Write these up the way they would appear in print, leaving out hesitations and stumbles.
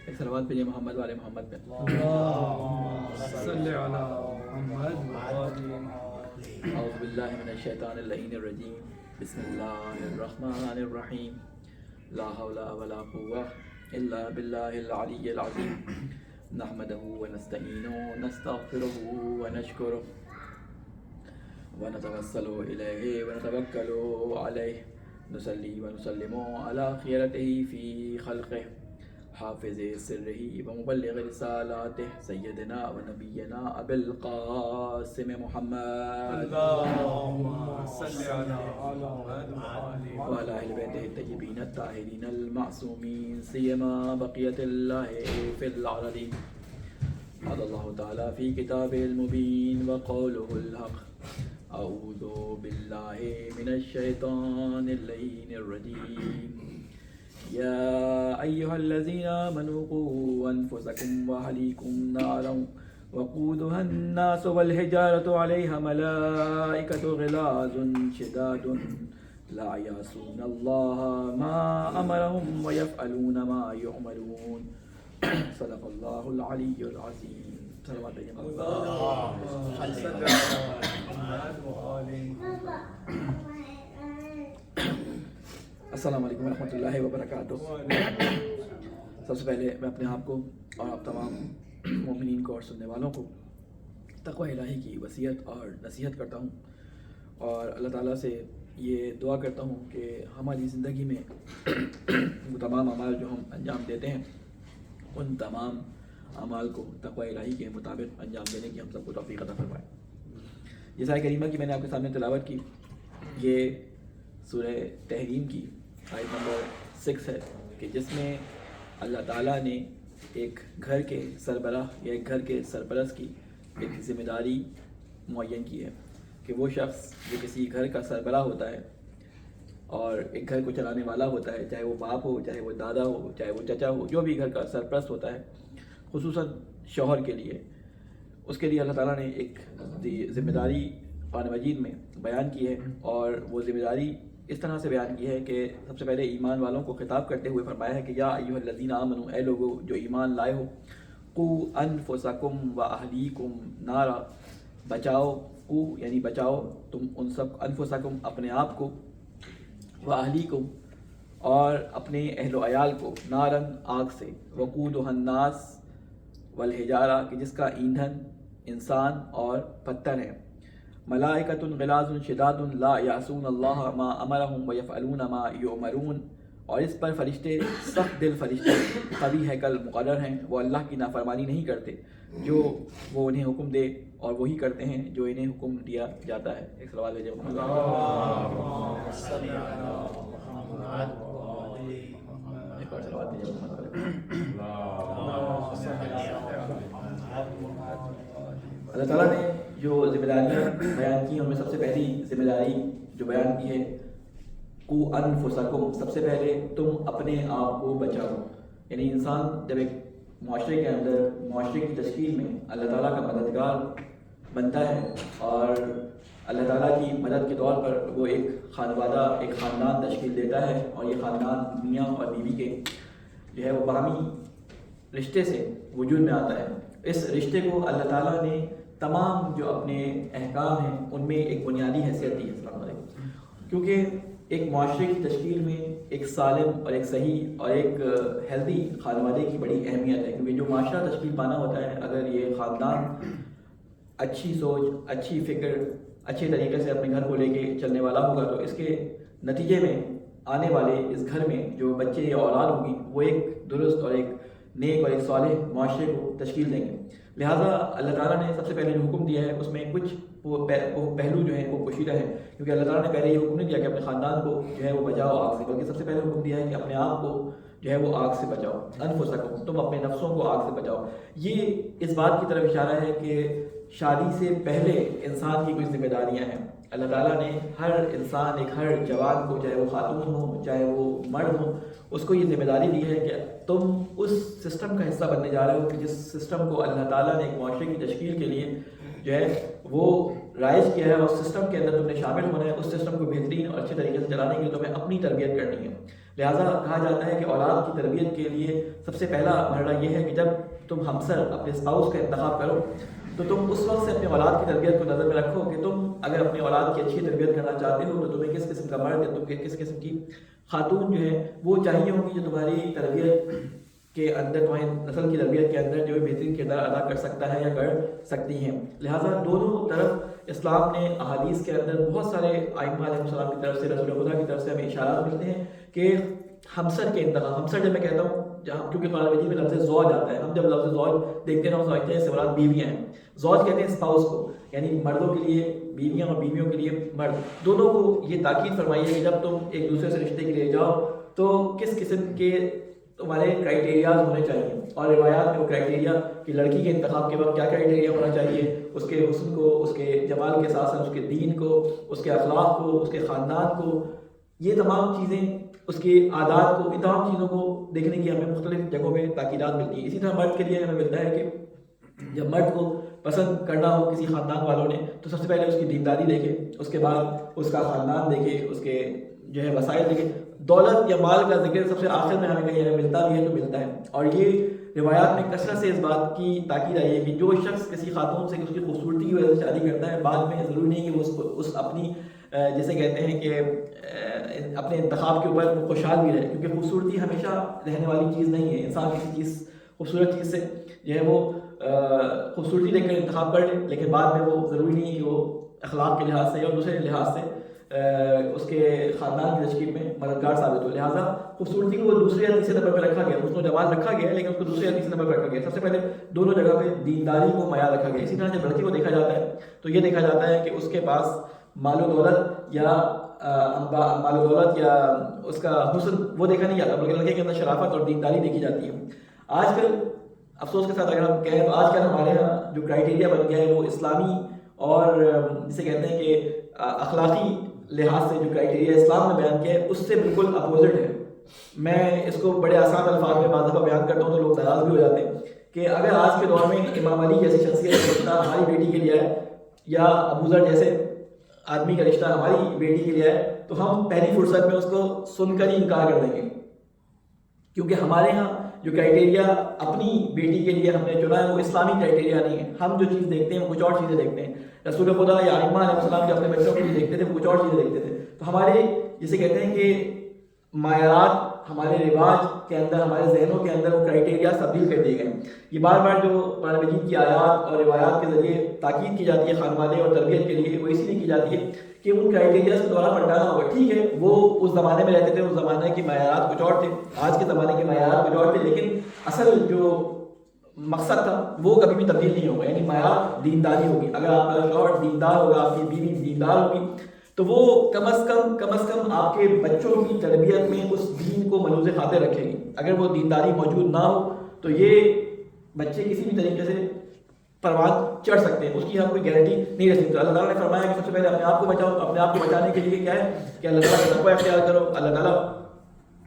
ایک صلوات بھیجیے محمد والے محمد پہ. صلی علی محمد اعوذ باللہ من الشیطان اللعین الرجیم. بسم اللہ الرحمن الرحیم. لا حول ولا قوة الا باللہ العلی العظیم. نحمده ونستعینه ونستغفره ونشکره ونتوسل الیہ ونتوکل علیہ. نصلی ونسلم علی خیرته فی خلقه حافظ سرہ ومبلغ رسالاتہ سیدنا و نبینا ابی القاسم محمد اللہم صلی علی محمد وعلی اہل بیتہ الطیبین الطاہرین المعصومین سیما بقیۃ اللہ فی الارضین. قال اللہ تعالی فی کتابہ المبین وقولہ الحق. اعوذ باللہ من الشیطان اللعین الرجیم. يا أيها الذين آمنوا قوا أنفسكم وأهليكم نارا وقودها الناس والحجارة عليها ملائكة غلاظ شداد لا يعصون الله ما أمرهم ويفعلون ما يؤمرون. صدق الله العلي العظيم. صلوات السلام علیکم ورحمۃ اللہ وبرکاتہ. سب سے پہلے میں اپنے آپ کو اور آپ تمام مومنین کو اور سننے والوں کو تقوی الہی کی وصیت اور نصیحت کرتا ہوں، اور اللہ تعالیٰ سے یہ دعا کرتا ہوں کہ ہماری زندگی میں وہ تمام اعمال جو ہم انجام دیتے ہیں ان تمام اعمال کو تقوی الہی کے مطابق انجام دینے کی ہم سب کو توفیق عطا فرمائے. یہ آیت کریمہ کی میں نے آپ کے سامنے تلاوت کی، یہ سورہ تحریم کی آیت نمبر 6 ہے، کہ جس میں اللہ تعالیٰ نے ایک گھر کے سربراہ یا ایک گھر کے سرپرست کی ایک ذمہ داری معین کی ہے کہ وہ شخص جو کسی گھر کا سربراہ ہوتا ہے اور ایک گھر کو چلانے والا ہوتا ہے، چاہے وہ باپ ہو، چاہے وہ دادا ہو، چاہے وہ چچا ہو، جو بھی گھر کا سرپرست ہوتا ہے، خصوصاً شوہر کے لیے، اس کے لیے اللہ تعالیٰ نے ایک ذمہ داری قرآن مجید میں بیان کی ہے. اور وہ ذمہ داری اس طرح سے بیان کی ہے کہ سب سے پہلے ایمان والوں کو خطاب کرتے ہوئے فرمایا ہے کہ یا ایھا الذین آمنوا، اے لوگو جو ایمان لائے ہو، قوا انفسکم واہلیکم نارا، بچاؤ، قو یعنی بچاؤ تم ان سب، انفسکم اپنے آپ کو، واہلیکم اور اپنے اہل و عیال کو، نارن آگ سے، وقودھا الناس والحجارہ کہ جس کا ایندھن انسان اور پتھر ہے. ملائکۃ غلاظ شداد لا یعصون اللہ ما امرہم ویفعلون ما یؤمرون، اور اس پر فرشتے، سخت دل فرشتے، قوی ہیکل مقرر ہیں، وہ اللہ کی نافرمانی نہیں کرتے، جو وہ انہیں حکم دے اور وہی کرتے ہیں جو انہیں حکم دیا جاتا ہے. ایک سوال ہے جب اللہ تعالیٰ نے جو ذمہ داریاں بیان کی ان میں سب سے پہلی ذمہ داری جو بیان کی ہے قوا انفسکم، سب سے پہلے تم اپنے آپ کو بچاؤ. یعنی انسان جب ایک معاشرے کے اندر، معاشرے کی تشکیل میں اللہ تعالیٰ کا مددگار بنتا ہے اور اللہ تعالیٰ کی مدد کے طور پر وہ ایک خانوادہ، ایک خاندان تشکیل دیتا ہے، اور یہ خاندان میاں اور بیوی کے جو ہے وہ باہمی رشتے سے وجود میں آتا ہے. اس رشتے کو اللہ تعالیٰ نے تمام جو اپنے احکام ہیں ان میں ایک بنیادی حیثیت دی ہے. السلام علیکم. کیونکہ ایک معاشرے کی تشکیل میں ایک سالم اور ایک صحیح اور ایک ہیلدی خانوادے کی بڑی اہمیت ہے، کیونکہ جو معاشرہ تشکیل پانا ہوتا ہے، اگر یہ خاندان اچھی سوچ، اچھی فکر، اچھے طریقے سے اپنے گھر کو لے کے چلنے والا ہوگا تو اس کے نتیجے میں آنے والے اس گھر میں جو بچے یا اولاد ہوگی وہ ایک درست اور ایک نیک اور ایک صالح معاشرے کو تشکیل دیں گے. لہٰذا اللہ تعالیٰ نے سب سے پہلے جو حکم دیا ہے اس میں کچھ پہلو جو ہیں وہ پوشیدہ ہیں، کیونکہ اللہ تعالیٰ نے پہلے یہ حکم نہیں دیا کہ اپنے خاندان کو جو ہے وہ بچاؤ آگ سے، بلکہ سب سے پہلے حکم دیا ہے کہ اپنے آپ کو جو ہے وہ آگ سے بچاؤ. انفسکم، تم اپنے نفسوں کو آگ سے بچاؤ. یہ اس بات کی طرف اشارہ ہے کہ شادی سے پہلے انسان کی کچھ ذمہ داریاں ہیں. اللہ تعالیٰ نے ہر انسان، ایک ہر جوان کو، چاہے وہ خاتون ہو چاہے وہ مرد ہو، اس کو یہ ذمہ داری دی ہے کہ تم اس سسٹم کا حصہ بننے جا رہے ہو کہ جس سسٹم کو اللہ تعالیٰ نے ایک معاشرے کی تشکیل کے لیے جو ہے وہ رائج کیا ہے اس سسٹم کے اندر تم نے شامل ہونا ہے، اس سسٹم کو بہترین اور اچھے طریقے سے چلانے کے لیے تمہیں اپنی تربیت کرنی ہے۔ لہٰذا کہا جاتا ہے کہ اولاد کی تربیت کے لیے سب سے پہلا مرحلہ یہ ہے کہ جب تم ہمسر اپنے اسپاؤس کا انتخاب کرو تو تم اس وقت سے اپنے اولاد کی تربیت کو نظر میں رکھو کہ تم اگر اپنے اولاد کی اچھی تربیت کرنا چاہتے ہو تو تمہیں کس قسم کا مرد یا تم کس قسم کی خاتون جو ہے وہ چاہیے ہوگی جو تمہاری تربیت کے اندر، تمہاری نسل کی تربیت کے اندر جو ہے بہترین کردار ادا کر سکتا ہے یا کر سکتی ہیں۔ لہٰذا دونوں طرف اسلام نے احادیث کے اندر بہت سارے ائمہ علیہ السلام کی طرف سے، رسول خدا کی طرف سے ہمیں اشارات ملتے ہیں کہ ہمسر کے انتخاب، ہمسر جب میں کہتا ہوں جہاں کیونکہ قرآن مجید میں لفظ زوج آتا ہے، ہم جب لفظ زوج دیکھتے ہیں ہم سمجھتے ہیں اس سے مراد بیویاں ہیں۔ زوج کہتے ہیں اسپاؤس کو، یعنی مردوں کے لیے بیویاں اور بیویوں کے لیے مرد، دونوں کو یہ تاکید فرمائی ہے کہ جب تم ایک دوسرے سے رشتے کے لیے جاؤ تو کس قسم کے تمہارے کرائٹیریاز ہونے چاہیے، اور روایات میں وہ کرائٹیریا کہ لڑکی کے انتخاب کے وقت کیا کرائٹیریا ہونا چاہیے، اس کے حسن کو، اس کے جمال کے ساتھ ساتھ اس کے دین کو، اس کے اخلاق کو، اس کے خاندان کو، یہ تمام چیزیں، اس کے عادات کو، ان تمام چیزوں کو دیکھنے کی ہمیں مختلف جگہوں پہ تاکیدات ملتی ہیں۔ اسی طرح مرد کے لیے ہمیں ملتا ہے کہ جب مرد کو پسند کرنا ہو کسی خاندان والوں نے تو سب سے پہلے اس کی دینداری دیکھے، اس کے بعد اس کا خاندان دیکھے، اس کے جو ہے وسائل دیکھے۔ دولت یا مال کا ذکر سب سے آخر میں ہمیں کہیں ملتا بھی ہے تو ملتا ہے، اور یہ روایات میں کثرت سے اس بات کی تاکید آئی ہے کہ جو شخص کسی خاتون سے اس کی خوبصورتی کی وجہ سے شادی کرتا ہے، بعد میں ضروری نہیں کہ وہ اس اپنی جیسے کہتے ہیں کہ اپنے انتخاب کے اوپر خوشحال بھی رہے، کیونکہ خوبصورتی ہمیشہ رہنے والی چیز نہیں ہے۔ انسان کسی چیز خوبصورت چیز سے جو ہے وہ خوبصورتی دیکھ کر انتخاب کر لے، لیکن بعد میں وہ ضروری نہیں کہ وہ اخلاق کے لحاظ سے اور دوسرے لحاظ سے اس کے خاندان کی تشکیل میں مددگار ثابت ہو۔ لہٰذا خوبصورتی کو دوسرے یا تیسرے نمبر پہ رکھا گیا، حسن و جمال رکھا گیا لیکن اس کو دوسرے یا تیسرے نمبر پہ رکھا گیا۔ سب سے پہلے دونوں جگہ پہ دینداری کو معیار رکھا گیا۔ اسی طرح جب لڑکی کو دیکھا جاتا ہے تو یہ دیکھا جاتا ہے کہ اس کے پاس مال و دولت یا اس کا حسن وہ دیکھا نہیں جاتا، بلکہ لڑکے کے اندر شرافت اور دینداری دیکھی جاتی ہے۔ آج کل افسوس کے ساتھ اگر ہم کہیں تو آج کل ہمارے یہاں جو کرائٹیریا بن گیا ہے وہ اسلامی اور جسے کہتے ہیں کہ اخلاقی لحاظ سے جو کرائٹیریا اسلام نے بیان کیا ہے اس سے بالکل اپوزٹ ہے۔ میں اس کو بڑے آسان الفاظ میں بعض دفعہ بیان کرتا ہوں تو لوگ ناراض بھی ہو جاتے ہیں کہ اگر آج کے دور میں امام علی جیسی شخصیت کا رشتہ ہماری بیٹی کے لیے ہے یا ابوذر جیسے آدمی کا رشتہ ہماری بیٹی کے لیے ہے تو ہم پہلی فرصت میں اس کو سن کر ہی انکار کر دیں گے، کیونکہ ہمارے ہاں جو کرائٹیریا اپنی بیٹی کے لیے ہم نے چنا ہے وہ اسلامی کرائٹیریا نہیں ہے۔ ہم جو چیز دیکھتے ہیں وہ کچھ اور چیزیں دیکھتے ہیں۔ رسول خدا یا ائمہ علیہ السلام جو اپنے بچوں کے لیے دیکھتے تھے وہ کچھ اور چیزیں دیکھتے تھے۔ تو ہمارے جسے کہتے ہیں کہ معیارات ہمارے رواج کے اندر، ہمارے ذہنوں کے اندر وہ کرائٹیریا تبدیل کر دیے گئے۔ یہ بار بار جو قرآن مجید کی آیات اور روایات کے ذریعے تاکید کی جاتی ہے خانوادے اور تربیت کے لیے، وہ اسی لیے کی جاتی ہے کہ ان کرائٹیریاز کو دوبارہ پلٹانا ہوگا۔ ٹھیک ہے وہ اس زمانے میں رہتے تھے، اس زمانے کے معیارات کچھ اور تھے، آج کے زمانے کے معیارات کچھ اور تھے، لیکن اصل جو مقصد تھا وہ کبھی بھی تبدیل نہیں ہوگا، یعنی معیار دینداری ہوگی۔ اگر آپ کا شوہر دیندار ہوگا، آپ کی بیوی دیندار ہوگی تو وہ کم از کم آپ کے بچوں کی تربیت میں اس دین کو ملوز خاطر رکھے گی۔ اگر وہ دینداری موجود نہ ہو تو یہ بچے کسی بھی طریقے سے پروان چڑھ سکتے ہیں، اس کی ہم کوئی گارنٹی نہیں رہ سکتی۔ اللہ تعالیٰ نے فرمایا کہ سب سے پہلے اپنے آپ کو بچاؤ، اپنے آپ کو بچانے کے لیے کیا ہے کہ اللہ تعالیٰ کا تقوی اختیار کرو، اللہ تعالیٰ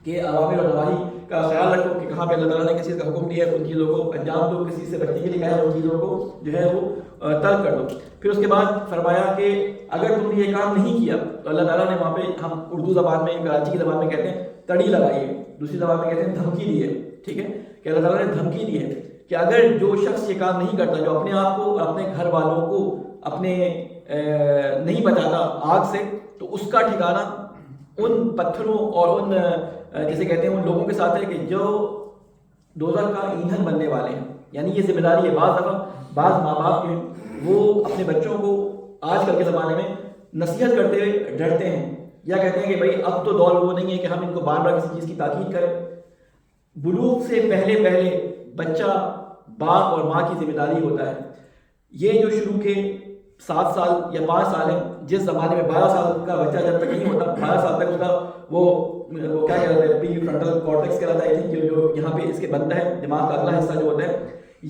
کے اوامر اور نواہی کا خیال رکھو کہ کہاں پہ اللہ تعالیٰ نے کسی چیز کا حکم دیا ہے ان چیزوں کو انجام دو، کسی سے بچنے کے لیے کہا ہے ان چیزوں کو جو ہے وہ ترک کر دو۔ پھر اس کے بعد فرمایا کہ اگر تم نے یہ کام نہیں کیا تو اللہ تعالیٰ نے وہاں پہ، ہم اردو زبان میں، کراچی کی زبان میں کہتے ہیں تڑی لگائی ہے، دوسری زبان میں کہتے ہیں دھمکی دی ہے، ٹھیک ہے، کہ اللہ تعالیٰ نے دھمکی دی ہے کہ اگر جو شخص یہ کام نہیں کرتا، جو اپنے آپ کو اور اپنے گھر والوں کو اپنے نہیں بچاتا آگ سے، تو اس کا ٹھکانہ ان پتھروں اور ان جیسے کہتے ہیں ان لوگوں کے ساتھ ہے کہ جو دوزخ کا ایندھن بننے والے ہیں۔ یعنی یہ ذمہ داری ہے۔ بعض دفعہ بعض ماں باپ جو ہیں وہ اپنے بچوں کو آج کل کے زمانے میں نصیحت کرتے ہوئے ڈرتے ہیں یا کہتے ہیں کہ بھائی اب تو دور وہ نہیں ہے کہ ہم ان کو بار بار کسی چیز کی تاکید کریں۔ بلوغ سے پہلے بچہ باپ اور ماں کی ذمہ داری ہوتا ہے۔ یہ جو شروع کے 7 سال یا 5 سال ہیں، جس زمانے میں 12 سال کا بچہ جب تک نہیں ہوتا، 12 سال تک اس کا وہ کیا کہتے ہیں پری فرنٹل کارٹیکس کہلاتا ہے، جو یہاں پہ اس کے بنتا ہے دماغ کا اگلا حصہ جو ہوتا ہے،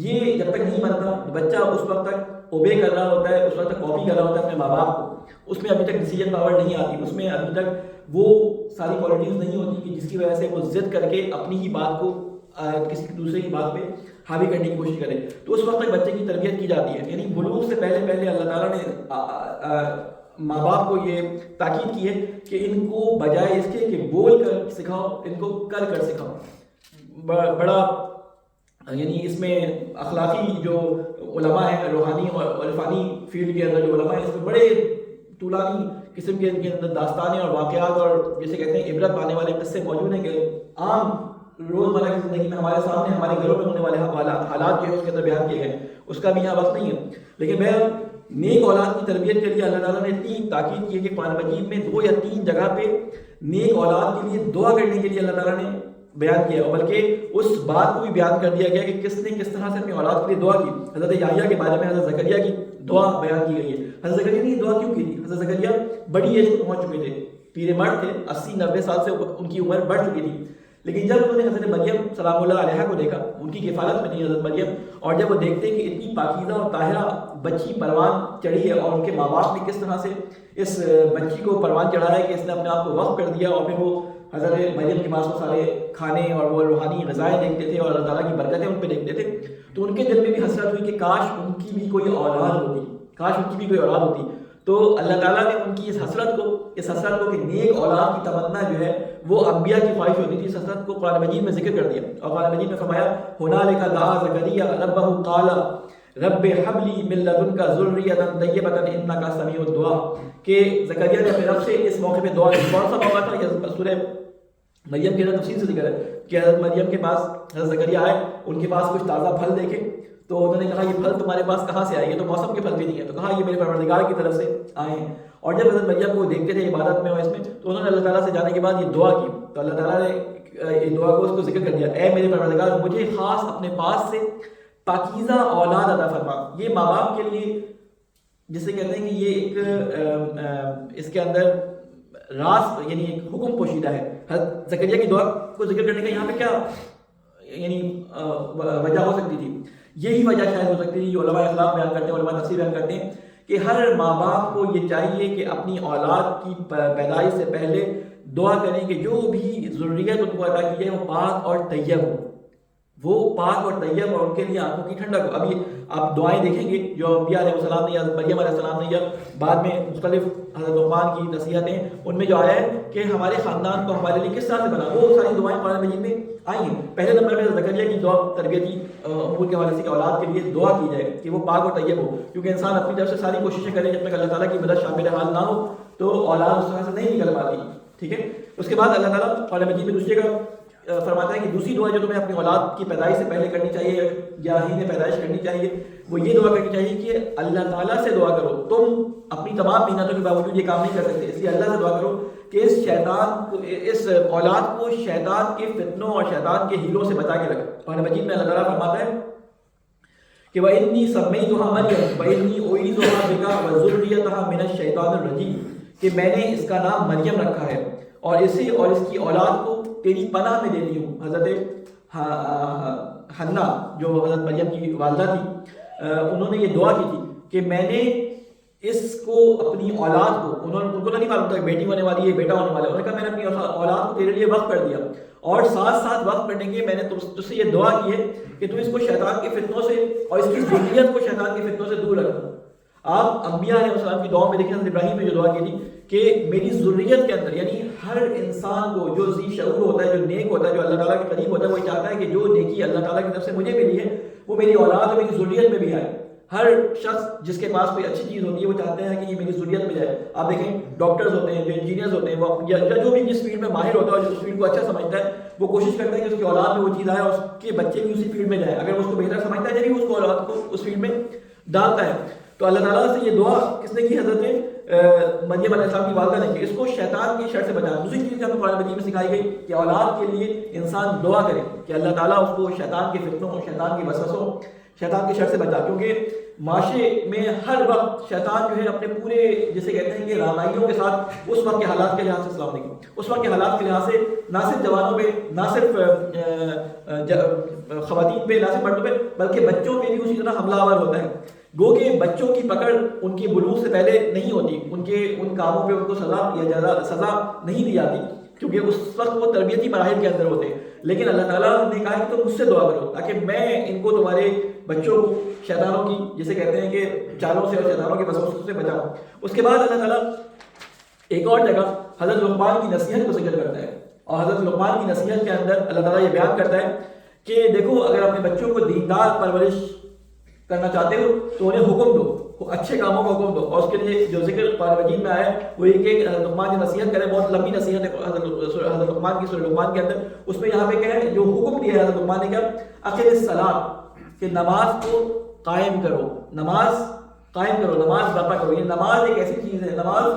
یہ جب تک نہیں بنتا بچہ اس وقت تک اوبے کر رہا ہوتا ہے، اس وقت تک کاپی کر رہا ہوتا ہے اپنے ماں باپ کو، اس میں ابھی تک ڈیسیجن پاور نہیں آتی، اس میں ابھی تک وہ ساری کوالٹیز نہیں ہوتی کہ جس کی وجہ سے وہ ضد کر کے اپنی ہی بات کو کسی دوسرے کی بات پہ حاوی کرنے کی کوشش کرے. تو اس وقت تک بچے کی تربیت کی جاتی ہے. یعنی بلوغ سے پہلے پہلے اللہ تعالیٰ نے ماں باپ کو یہ تاکید کی ہے کہ ان کو بجائے اس کے کہ بول کر سکھاؤ، ان کو کر کر سکھاؤ. بڑا یعنی اس میں اخلاقی جو علماء ہیں، روحانی اور عرفانی فیلڈ کے اندر جو علماء ہیں، اس میں بڑے طولانی قسم کے ان کے اندر داستانیں اور واقعات اور جیسے کہتے ہیں عبرت پانے والے قصے موجود ہیں کہ عام روزمرہ کی زندگی میں ہمارے سامنے ہمارے گھروں میں ہونے والے حالات جو ہے اس کے اندر بیان کیے گئے. اس کا بھی یہاں وقت نہیں ہے. لیکن بہرحال نیک اولاد کی تربیت کے لیے اللہ تعالیٰ نے اتنی تاکید کی ہے کہ قرآن مجید میں 2 یا 3 جگہ پہ نیک اولاد کے لیے دعا کرنے کے لیے اللہ تعالیٰ نے بیان کیا، اور بلکہ اس بات کو بھی بیان کر دیا گیا کہ کس نے کس طرح سے اپنی اولاد کے لیے دعا کی. حضرت یحییٰ کے بارے میں حضرت زکریا کی دعا بیان کی گئی ہے. حضرت زکریا نے یہ دعا کیوں کی تھی؟ حضرت زکریا بڑی ایج کو پہنچ چکے تھے، پیرے مرد تھے، 80-90 سال سے ان کی عمر بڑھ چکی تھی. لیکن جب انہوں نے حضرت مریم سلام اللہ علیہا کو دیکھا، ان کی کفالت میں تھی حضرت مریم، اور جب وہ دیکھتے کہ اتنی پاکیزہ اور طاہرہ بچی پروان چڑھی ہے اور ان کے ماں باپ نے کس طرح سے اس بچی کو پروان چڑھایا ہے کہ اس نے اپنے آپ کو وقف کر دیا، اور پھر وہ حضرت مریم کے پاس وہ سارے کھانے اور وہ روحانی غذائیں دیکھتے تھے اور اللہ تعالیٰ کی برکتیں ان پہ دیکھتے تھے، تو ان کے دل میں بھی حسرت ہوئی کہ کاش ان کی بھی کوئی اولاد ہوتی، کاش ان کی بھی کوئی اولاد ہوتی. تو اللہ تعالیٰ نے ان کی اس حسرت کو کہ نیک اولاد کی تمنا جو ہے وہ انبیاء کی خواہش ہوتی تھی، اس حسرت کو قرآن مجید میں ذکر کر دیا. اور قرآن مجید میں فرمایا ہنالک دعا زکریا ربہ قال رب ہب لی من لدنک ذریۃ طیبۃ انک سمیع الدعاء، کہ زکریا نے اپنے رب سے اس موقع پہ دعا کی. کون سا موقع تھا؟ یہ سورہ مریم کے اندر تفصیل سے ذکر ہے کہ حضرت مریم کے پاس حضرت زکریا آئے، ان کے پاس کچھ تازہ پھل دیکھے تو انہوں نے کہا یہ پھل تمہارے پاس کہاں سے آئے؟ یہ تو موسم کے پھل بھی نہیں ہے. تو کہا یہ میرے پروردگار کی طرف سے آئے ہیں. اور جب حضرت مریم کو دیکھتے تھے عبادت میں اور اس میں، تو انہوں نے اللہ تعالیٰ سے جانے کے بعد یہ دعا کی. تو اللہ تعالیٰ نے یہ دعا کو اس کو ذکر کر دیا، اے میرے پروردگار مجھے خاص اپنے پاس سے پاکیزہ اولاد عطا فرما. یہ ماں باپ کے لیے جسے کہتے ہیں کہ یہ ایک اس کے اندر راز یعنی ایک حکم پوشیدہ ہے. حضرت زکریا کی دعا کو ذکر کرنے کا یہاں پہ کیا یعنی وجہ ہو سکتی تھی؟ یہی وجہ شاید ہو سکتی تھی جو علماء اخلاق بیان کرتے ہیں، علماء تفسیر بیان کرتے ہیں کہ ہر ماں باپ کو یہ چاہیے کہ اپنی اولاد کی پیدائش سے پہلے دعا کریں کہ جو بھی ضروریت ان کو عطا کی جائے وہ پاک اور طیب ہو، وہ پاک اور طیب اور ان کے لیے آنکھوں کی ٹھنڈک ہو. ابھی آپ دعائیں دیکھیں گے جو انبیاء علیہ السلام نے یا مریم علیہ السلام نے یا بعد میں مختلف حضرت لقمان کی نصیحتیں، ان میں جو آیا ہے کہ ہمارے خاندان کو ہمارے لیے کس طرح سے بنا، وہ ساری دعائیں قرآن مجید میں آئی ہیں. پہلے نمبر میں زکریا کی دعا تربیتی امور کے حوالے سے کہ اولاد کے لیے دعا کی جائے کہ وہ پاک اور طیب ہو، کیونکہ انسان اپنی طرف سے ساری کوششیں کرے جب تک اللہ تعالیٰ کی مدد شامل حال نہ ہو تو اولاد اس طرح سے نہیں نکل پاتی. ٹھیک ہے. اس کے بعد اللہ تعالیٰ قرآن مجید میں دوسری جگہ فرماتا ہے کہ دوسری دعا جو تمہیں اپنی اولاد کی پیدائش سے پہلے کرنی چاہیے یا ہی پیدائش کرنی چاہیے، وہ یہ دعا کرنی چاہیے کہ اللہ تعالیٰ سے دعا کرو. تم اپنی تمام محنتوں کے باوجود یہ کام نہیں کر سکتے، اس لیے اللہ سے دعا کرو کہ اس اولاد کو شیطان کے فتنوں اور شیطان کے ہیلوں سے بچا کے رکھ. قرآن مجید میں اللہ تعالیٰ فرماتا ہے کہ وَإِنِّي سَمَّيْتُهَا مَرْيَمَ وَإِنِّي أُعِيذُهَا بِكَ وَذُرِّيَّتَهَا مِنَ الشَّيْطَانِ الرَّجِيمِ، کہ میں نے اس کا نام مریم رکھا ہے اور اسے اور اس کی اولاد کو تیری پناہ میں دیتی ہوں. حضرت حنا جو حضرت مریم کی والدہ تھی، انہوں نے یہ دعا کی تھی کہ میں نے اس کو اپنی اولاد کو، ان کو نہیں معلوم تھا کہ بیٹی ہونے والی ہے بیٹا ہونے والا ہے، انہوں نے کہا میں نے اپنی اولاد کو تیرے لیے وقف کر دیا، اور ساتھ ساتھ وقف کرنے کے میں نے تجھ سے یہ دعا کی ہے کہ تو اس کو شیطان کے فتنوں سے اور اس کی ذریت کو شیطان کے فتنوں سے دور رکھنا. آپ انبیاء علیہ السلام کی دعاؤں میں دیکھیں، حضرت ابراہیم نے جو دعا کی تھی کہ میری ذریت کے اندر، یعنی ہر انسان کو جو ذی شعور ہوتا ہے، جو نیک ہوتا ہے، جو اللہ تعالیٰ کے قریب ہوتا ہے، وہ چاہتا ہے کہ جو نیکی اللہ تعالیٰ کی طرف سے مجھے ملی ہے وہ میری اولاد اور میری ذریت میں بھی آئے. ہر شخص جس کے پاس کوئی اچھی چیز ہوتی ہے وہ چاہتے ہیں کہ یہ میری ذریت میں جائے. آپ دیکھیں ڈاکٹرز ہوتے ہیں، جو انجینئرز ہوتے ہیں، وہ یا جو بھی جس فیلڈ میں ماہر ہوتا ہے اور جو اس فیلڈ کو اچھا سمجھتا ہے وہ کوشش کرتا ہے کہ اس کی اولاد میں وہ چیز آئے اور اس کے بچے بھی اسی فیلڈ میں جائیں. اگر وہ اس کو بہتر سمجھتا ہے جبھی اس کو اولاد کو اس فیلڈ میں ڈالتا ہے. تو اللہ تعالیٰ سے یہ دعا کس نے کی؟ حضرت مریم علیہ السلام کی والدہ نے کی، اس کو شیطان کی شر سے بچانا. دوسری چیز جو ہمیں قرآن مجید میں سکھائی گئی کہ اولاد کے لیے انسان دعا کرے کہ اللہ تعالیٰ اس کو شیطان کے فتنوں، شیطان کے وسوسوں، شیطان کی شر سے بچا. کیونکہ معاشرے میں ہر وقت شیطان جو ہے اپنے پورے جسے کہتے ہیں کہ رامائیوں کے ساتھ اس وقت کے حالات کے لحاظ سے، السلام علیکم، اس وقت کے حالات کے لحاظ سے نہ صرف جوانوں پہ، نہ صرف خواتین پہ، نہ صرف مردوں پہ، بلکہ بچوں پہ بھی اسی طرح حملہ آور ہوتا ہے. گو کہ بچوں کی پکڑ ان کی بلوغ سے پہلے نہیں ہوتی، ان کاموں پہ ان کو سزا نہیں دی جاتی کیونکہ اس وقت وہ تربیتی مراحل کے اندر ہوتے ہیں. لیکن اللہ تعالیٰ نے کہا کہ تم مجھ سے دعا کرو تاکہ میں ان کو تمہارے بچوں کو شیطانوں کی جسے کہتے ہیں کہ چالوں سے اور شیطانوں کے وسوسوں سے بچاؤں. اس کے بعد اللہ تعالیٰ ایک اور جگہ حضرت لقمان کی نصیحت کو ذکر کرتا ہے, اور حضرت لقمان کی نصیحت کے اندر اللہ تعالیٰ یہ بیان کرتا ہے کہ دیکھو اگر اپنے بچوں کو دیندار پرورش کرنا چاہتے ہو تو انہیں حکم دو, اچھے کاموں کا حکم دو. اور اس کے لیے جو ذکر قرآن مجید میں آیا ہے وہ یہ کہ حضرت لقمان کی نصیحت کرے, بہت لمبی نصیحت ہے حضرت لقمان کی سورہ لقمان کے اندر. اس میں یہاں پہ کیا ہے جو حکم دیا ہے حضرت لقمان نے, کیا اقیم الصلاۃ کہ نماز کو قائم کرو, نماز قائم کرو, نماز برپا کرو. یہ نماز ایک ایسی چیز ہے, نماز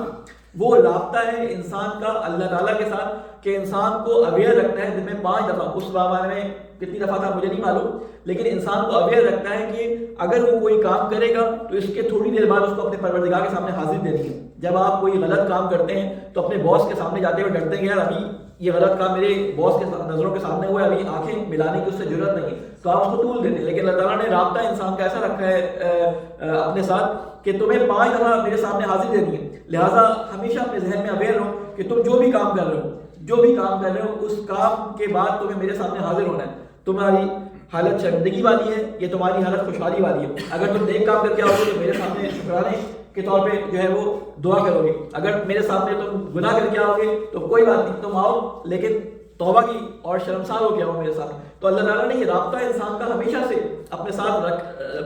وہ رابطہ ہے انسان کا اللہ تعالیٰ کے ساتھ کہ انسان کو اویئر رکھتا ہے دن میں 5 دفعہ, اس زمانے میں کتنی دفعہ تھا مجھے نہیں معلوم, لیکن انسان کو اویئر رکھتا ہے کہ اگر وہ کوئی کام کرے گا تو اس کے تھوڑی دیر بعد اس کو اپنے پروردگار کے سامنے حاضر دینی ہے. جب آپ کوئی غلط کام کرتے ہیں تو اپنے باس کے سامنے جاتے ہوئے ڈرتے ہیں یار ابھی یہ غلط کام میرے باس کے نظروں کے سامنے ہوا ہے, ابھی آنکھیں ملانے کی اس سے ضرورت نہیں, تو آپ اس کو ٹول دیتے ہیں. لیکن اللہ تعالیٰ نے رابطہ انسان کا ایسا رکھا ہے اپنے ساتھ کہ تمہیں 5 دفعہ میرے سامنے حاضر دینی ہے. لہٰذا ہمیشہ اپنے ذہن میں اویئر رہو کہ تم جو بھی کام کر رہے ہو, جو بھی کام کر رہے ہو اس کام کے بعد تمہیں میرے سامنے حاضر ہونا ہے. تمہاری حالت شرمندگی والی ہے, یہ تمہاری حالت خوشحالی والی ہے. اگر تم نیک کام کر کے آؤ گے تو میرے سامنے شکرانے کے طور پہ جو ہے وہ دعا کرو گے. اگر میرے سامنے تم گناہ کر کے آؤ گے تو کوئی بات نہیں, تم آؤ لیکن توبہ کی اور شرمسار ہو گیا ہو میرے ساتھ. تو اللہ تعالیٰ نے یہ رابطہ انسان کا ہمیشہ سے اپنے ساتھ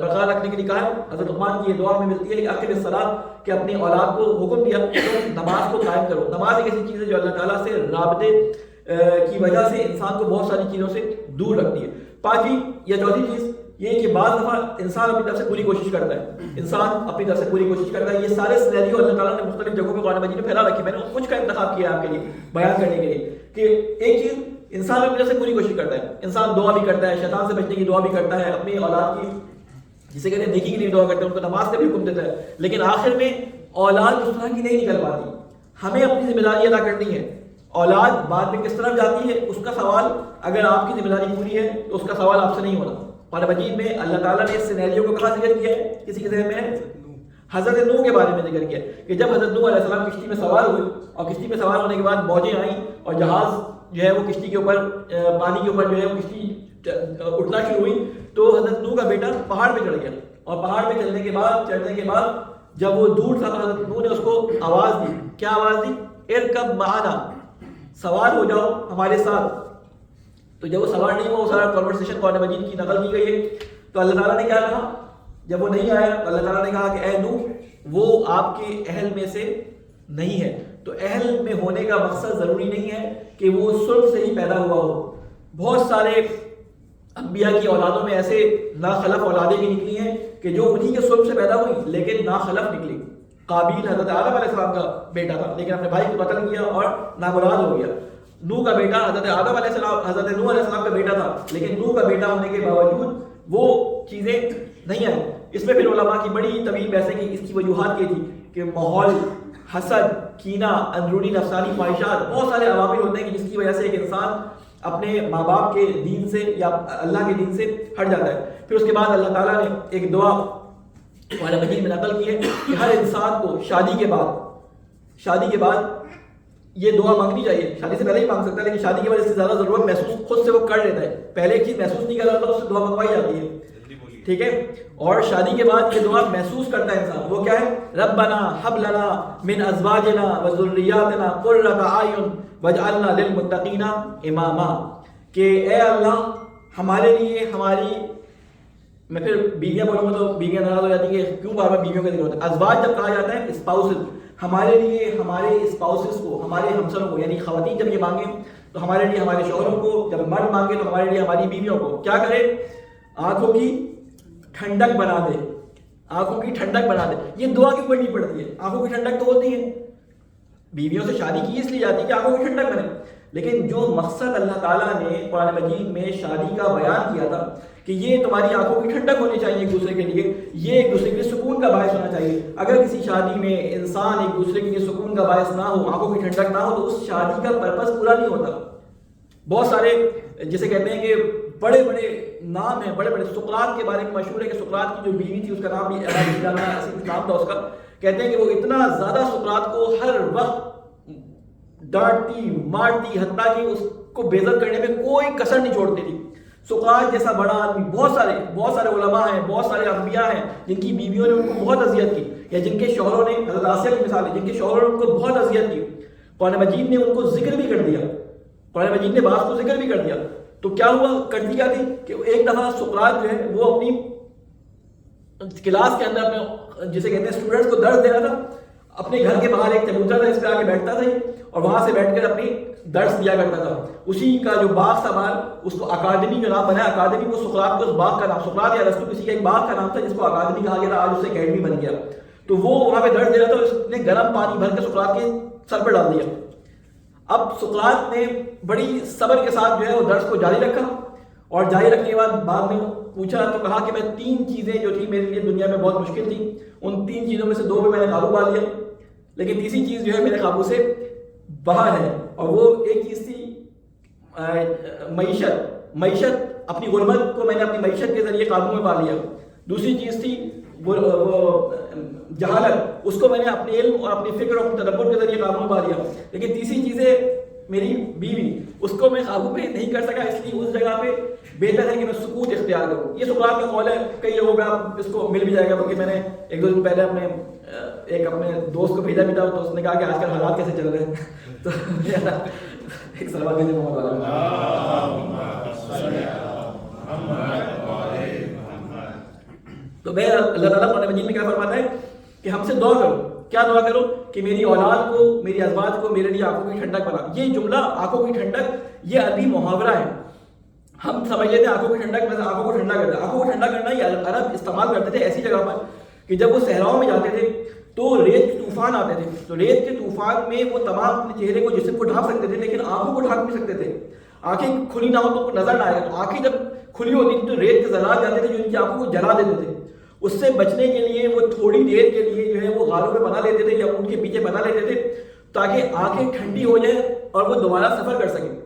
برقرار رکھنے کے لیے کہا ہے. حضرت لقمان کی یہ دعا ہمیں ملتی ہے کہ اقیم الصلاۃ کہ اپنی اولاد کو حکم دیا کہ نماز کو قائم کرو. نماز ایک ایسی چیز ہے جو اللہ تعالیٰ سے رابطے کی وجہ سے انسان کو بہت ساری چیزوں سے دور رکھتی ہے. 5ویں یا 4تھی چیز یہ کہ بعض دفعہ انسان اپنی طرف سے پوری کوشش کرتا ہے, انسان اپنی طرف سے پوری کوشش کرتا ہے. یہ سارے سینیریو اللہ تعالیٰ نے مختلف جگہوں پہ قرآن مجید میں پھیلا رکھے, میں نے کچھ کا انتخاب کیا آپ کے لیے بیان کرنے کے لیے کہ ایک چیز انسان اپنی طرف سے پوری کوشش کرتا ہے, انسان دعا بھی کرتا ہے, شیطان سے بچنے کی دعا بھی کرتا ہے, اپنی اولاد کی جسے کہتے ہیں نیکی کے لیے دعا کرتے ہیں, ان کو نماز کا بھی حکم دیتا ہے, لیکن آخر میں اولاد اس طرح کی نہیں نکل پاتی. ہمیں اپنی ذمہ داری ادا کرنی ہے. اولاد بعد میں کس طرح جاتی ہے اس کا سوال اگر آپ کی ذمہ داری پوری ہے تو اس کا سوال آپ سے نہیں ہونا. قرآن مجید میں اللہ تعالیٰ نے اس سینیریو کو کہاں ذکر کیا ہے, کسی کے ذہن میں ہے؟ حضرت نوح کے بارے میں ذکر کیا کہ جب حضرت نوح علیہ السلام کشتی میں سوار ہوئے اور کشتی میں سوار ہونے کے بعد موجیں آئیں اور جہاز جو ہے وہ کشتی کے اوپر پانی کے اوپر جو ہے وہ کشتی اٹھنا شروع ہوئی, تو حضرت نوح کا بیٹا پہاڑ پہ چڑھ گیا, اور پہاڑ پہ چڑھنے کے بعد جب وہ دور تھا تو حضرت نوح نے اس کو آواز دی. کیا آواز دی؟ ارکب معنا, سوار ہو جاؤ ہمارے ساتھ. تو جب وہ سوار نہیں ہوا, وہ سارا کنورسیشن قرآن مجید کی نقل کی گئی ہے. تو اللہ تعالیٰ نے کیا کہا جب وہ نہیں آیا, تو اللہ تعالیٰ نے کہا کہ اے نوح وہ آپ کے اہل میں سے نہیں ہے. تو اہل میں ہونے کا مقصد ضروری نہیں ہے کہ وہ صلب سے ہی پیدا ہوا ہو. بہت سارے انبیاء کی اولادوں میں ایسے ناخلف اولادیں بھی نکلی ہیں کہ جو انہی کے صلب سے پیدا ہوئی لیکن ناخلف نکلی. قابیل حضرت آدم علیہ السلام کا بیٹا تھا لیکن اپنے بھائی کو قتل کیا اور نامراد ہو گیا. نوح کا بیٹا حضرت آدم علیہ السلام, حضرت نوح علیہ السلام کا بیٹا تھا, لیکن نوح کا بیٹا ہونے کے باوجود وہ چیزیں نہیں آئیں. اس میں پھر علماء کی بڑی طویل بحثیں کی, اس کی وجوہات یہ تھی کہ ماحول, حسد, کینہ, اندرونی نفسانی خواہشات, بہت سارے عوامل ہوتے ہیں کہ جس کی وجہ سے ایک انسان اپنے ماں باپ کے دین سے یا اللہ کے دین سے ہٹ جاتا ہے. پھر اس کے بعد اللہ تعالیٰ نے ایک دعا قرآن مجید میں نقل کی ہے کہ ہر انسان کو شادی کے بعد یہ دعا مانگنی چاہیے. شادی سے پہلے ہی مانگ سکتا ہے لیکن شادی کے بعد اس سے زیادہ ضرورت محسوس خود سے وہ کر لیتا ہے. پہلے ایک چیز محسوس نہیں کر رہا تھا, اس سے دعا منگوائی جاتی ہے, ٹھیک ہے. اور شادی کے بعد یہ دعا محسوس کرتا ہے انسان, وہ کیا ہے؟ ربنا حب لنا من ازواجنا وذریاتنا قرۃ اعین واجعلنا للمتقین اماما. کہ اے اللہ ہمارے لیے ہماری, میں پھر بیویاں بولوں گا تو بیویاں ناراض ہو جاتی ہیں کہ کیوں بار بار بیویوں کا ذکر ہوتا ہے. ازواج جب کہا جاتا ہے اسپاؤسز, ہمارے لیے ہمارے اسپاؤسز کو, ہمارے ہمسروں کو, یعنی خواتین جب یہ مانگیں تو ہمارے لیے ہمارے شوہروں کو, جب مرد مانگے تو ہمارے لیے ہماری بیویوں کو کیا کرے؟ آنکھوں کی ٹھنڈک بنا دے, آنکھوں کی ٹھنڈک بنا دے. یہ دعا کیوں پڑھنی پڑتی ہے؟ آنکھوں کی ٹھنڈک تو ہوتی ہے, بیویوں سے شادی کی اس لیے جاتی ہے کہ آنکھوں کی ٹھنڈک بنے. لیکن جو مقصد اللہ تعالیٰ نے قرآن مجید میں شادی کا بیان کیا تھا کہ یہ تمہاری آنکھوں کی ٹھنڈک ہونی چاہیے ایک دوسرے کے لیے, یہ ایک دوسرے کے سکون کا باعث ہونا چاہیے. اگر کسی شادی میں انسان ایک دوسرے کے لیے سکون کا باعث نہ ہو, آنکھوں کی ٹھنڈک نہ ہو, تو اس شادی کا پرپس پورا نہیں ہوتا. بہت سارے جسے کہتے ہیں کہ بڑے بڑے نام ہیں, بڑے بڑے, سقراط کے بارے میں مشہور ہے کہ سقراط کی جو بیوی تھی اس کا نام بھی نام تھا اس کا. کہتے ہیں کہ وہ اتنا زیادہ سقراط کو ہر وقت ڈانٹتی مارتی, حتیٰ کہ اس کو بیزت کرنے میں کوئی کسر نہیں چھوڑتی تھی. سقراط جیسا بڑا آدمی, بہت سارے علماء ہیں, بہت سارے انبیاء ہیں جن کی بیویوں نے ان کو بہت اذیت کی, یا جن کے شوہروں نے, حضرت آسیہ کی مثال ہے, جن کے شوہروں نے ان کو بہت اذیت کی. قرآن مجید نے ان کو ذکر بھی کر دیا, قرآن مجید نے بعض کو ذکر بھی کر دیا. تو کیا ہوا, کرتی کیا تھی کہ ایک دفعہ سقراط جو ہے وہ اپنی کلاس کے اندر اپنے جسے کہتے ہیں اسٹوڈنٹس کو درس دے رہا تھا. اپنے گھر کے باہر ایک چبوترا تھا, اس پہ آ کے بیٹھتا تھا اور وہاں سے بیٹھ کر اپنی درس دیا کرتا تھا. اسی کا جو باغ تھا باہر, اس کو اکادمی جو نام بنا ہے, اکادمی کو سقراط کو اس باغ کا نام, سقراط یا ارسطو کسی کا ایک باغ کا نام تھا جس کو اکادمی کہا گیا تھا, آج اسے اکیڈمی بن گیا. تو وہ وہاں پہ درس دے رہا تھا, اس نے گرم پانی بھر کے سقراط کے سر پہ ڈال دیا. اب سقراط نے بڑی صبر کے ساتھ جو ہے وہ درس کو جاری رکھا, اور جاری رکھنے کے بعد میں پوچھا تو کہا کہ میں 3 چیزیں جو تھی میرے لیے دنیا میں بہت مشکل تھی, ان 3 چیزوں میں سے 2 پہ میں نے قابو پا لیا, لیکن تیسری چیز جو ہے میرے قابو سے باہر ہے. اور وہ ایک چیز تھی معیشت. اپنی غربت کو میں نے اپنی معیشت کے ذریعے قابو میں پا لیا. دوسری چیز تھی وہ جہالت, اس کو میں نے اپنے علم اور اپنی فکر اور اپنے تدبر کے ذریعے قابو میں پا لیا. لیکن تیسری چیز ہے میری بیوی, اس کو میں قابو پہ نہیں کر سکا, اس لیے اس جگہ پہ بہتر ہے کہ میں سکوت اختیار کروں. یہ سقراط کا قول ہے, کئی جگہوں پہ آپ اس کو مل بھی جائے گا, بلکہ میں نے 1-2 دن پہلے اپنے دوست کو بھیجا بھی تھا, تو اس نے کہا کہ آج کل حالات کیسے چل رہے ہیں, تو ایک سلام دینے کو موقع تو میں اللہ تعالیٰ قرآن مجید میں کیا فرماتا ہے کہ ہم سے دعا کرو. کیا دعا کرو کہ میری اولاد کو, میری ازواج کو میرے لیے آنکھوں کی ٹھنڈک بنا. یہ جملہ آنکھوں کی ٹھنڈک یہ عربی محاورہ ہے. ہم سمجھ لیتے ہیں آنکھوں کی ٹھنڈک میں آنکھوں کو ٹھنڈا کرنا. آنکھوں کو ٹھنڈا کرنا یہ عرب استعمال کرتے تھے ایسی جگہ پر کہ جب وہ صحراؤں میں جاتے تھے تو ریت کے طوفان آتے تھے, تو ریت کے طوفان میں وہ تمام اپنے چہرے کو, جسم کو ڈھانپ سکتے تھے, لیکن آنکھوں کو ڈھانپ نہیں سکتے تھے. آنکھیں کھلی نہ ہو تو نظر نہ آئے. تو آنکھیں جب کھلی ہوتی تھی تو ریت کے ذرات جاتے تھے جو ان کی آنکھوں کو جلا دیتے تھے. اس سے بچنے کے لیے وہ تھوڑی دیر کے لیے جو ہے وہ غاروں میں بنا لیتے تھے یا ان کے پیچھے بنا لیتے تھے تاکہ آنکھیں ٹھنڈی ہو جائیں اور وہ دوبارہ سفر کر سکیں.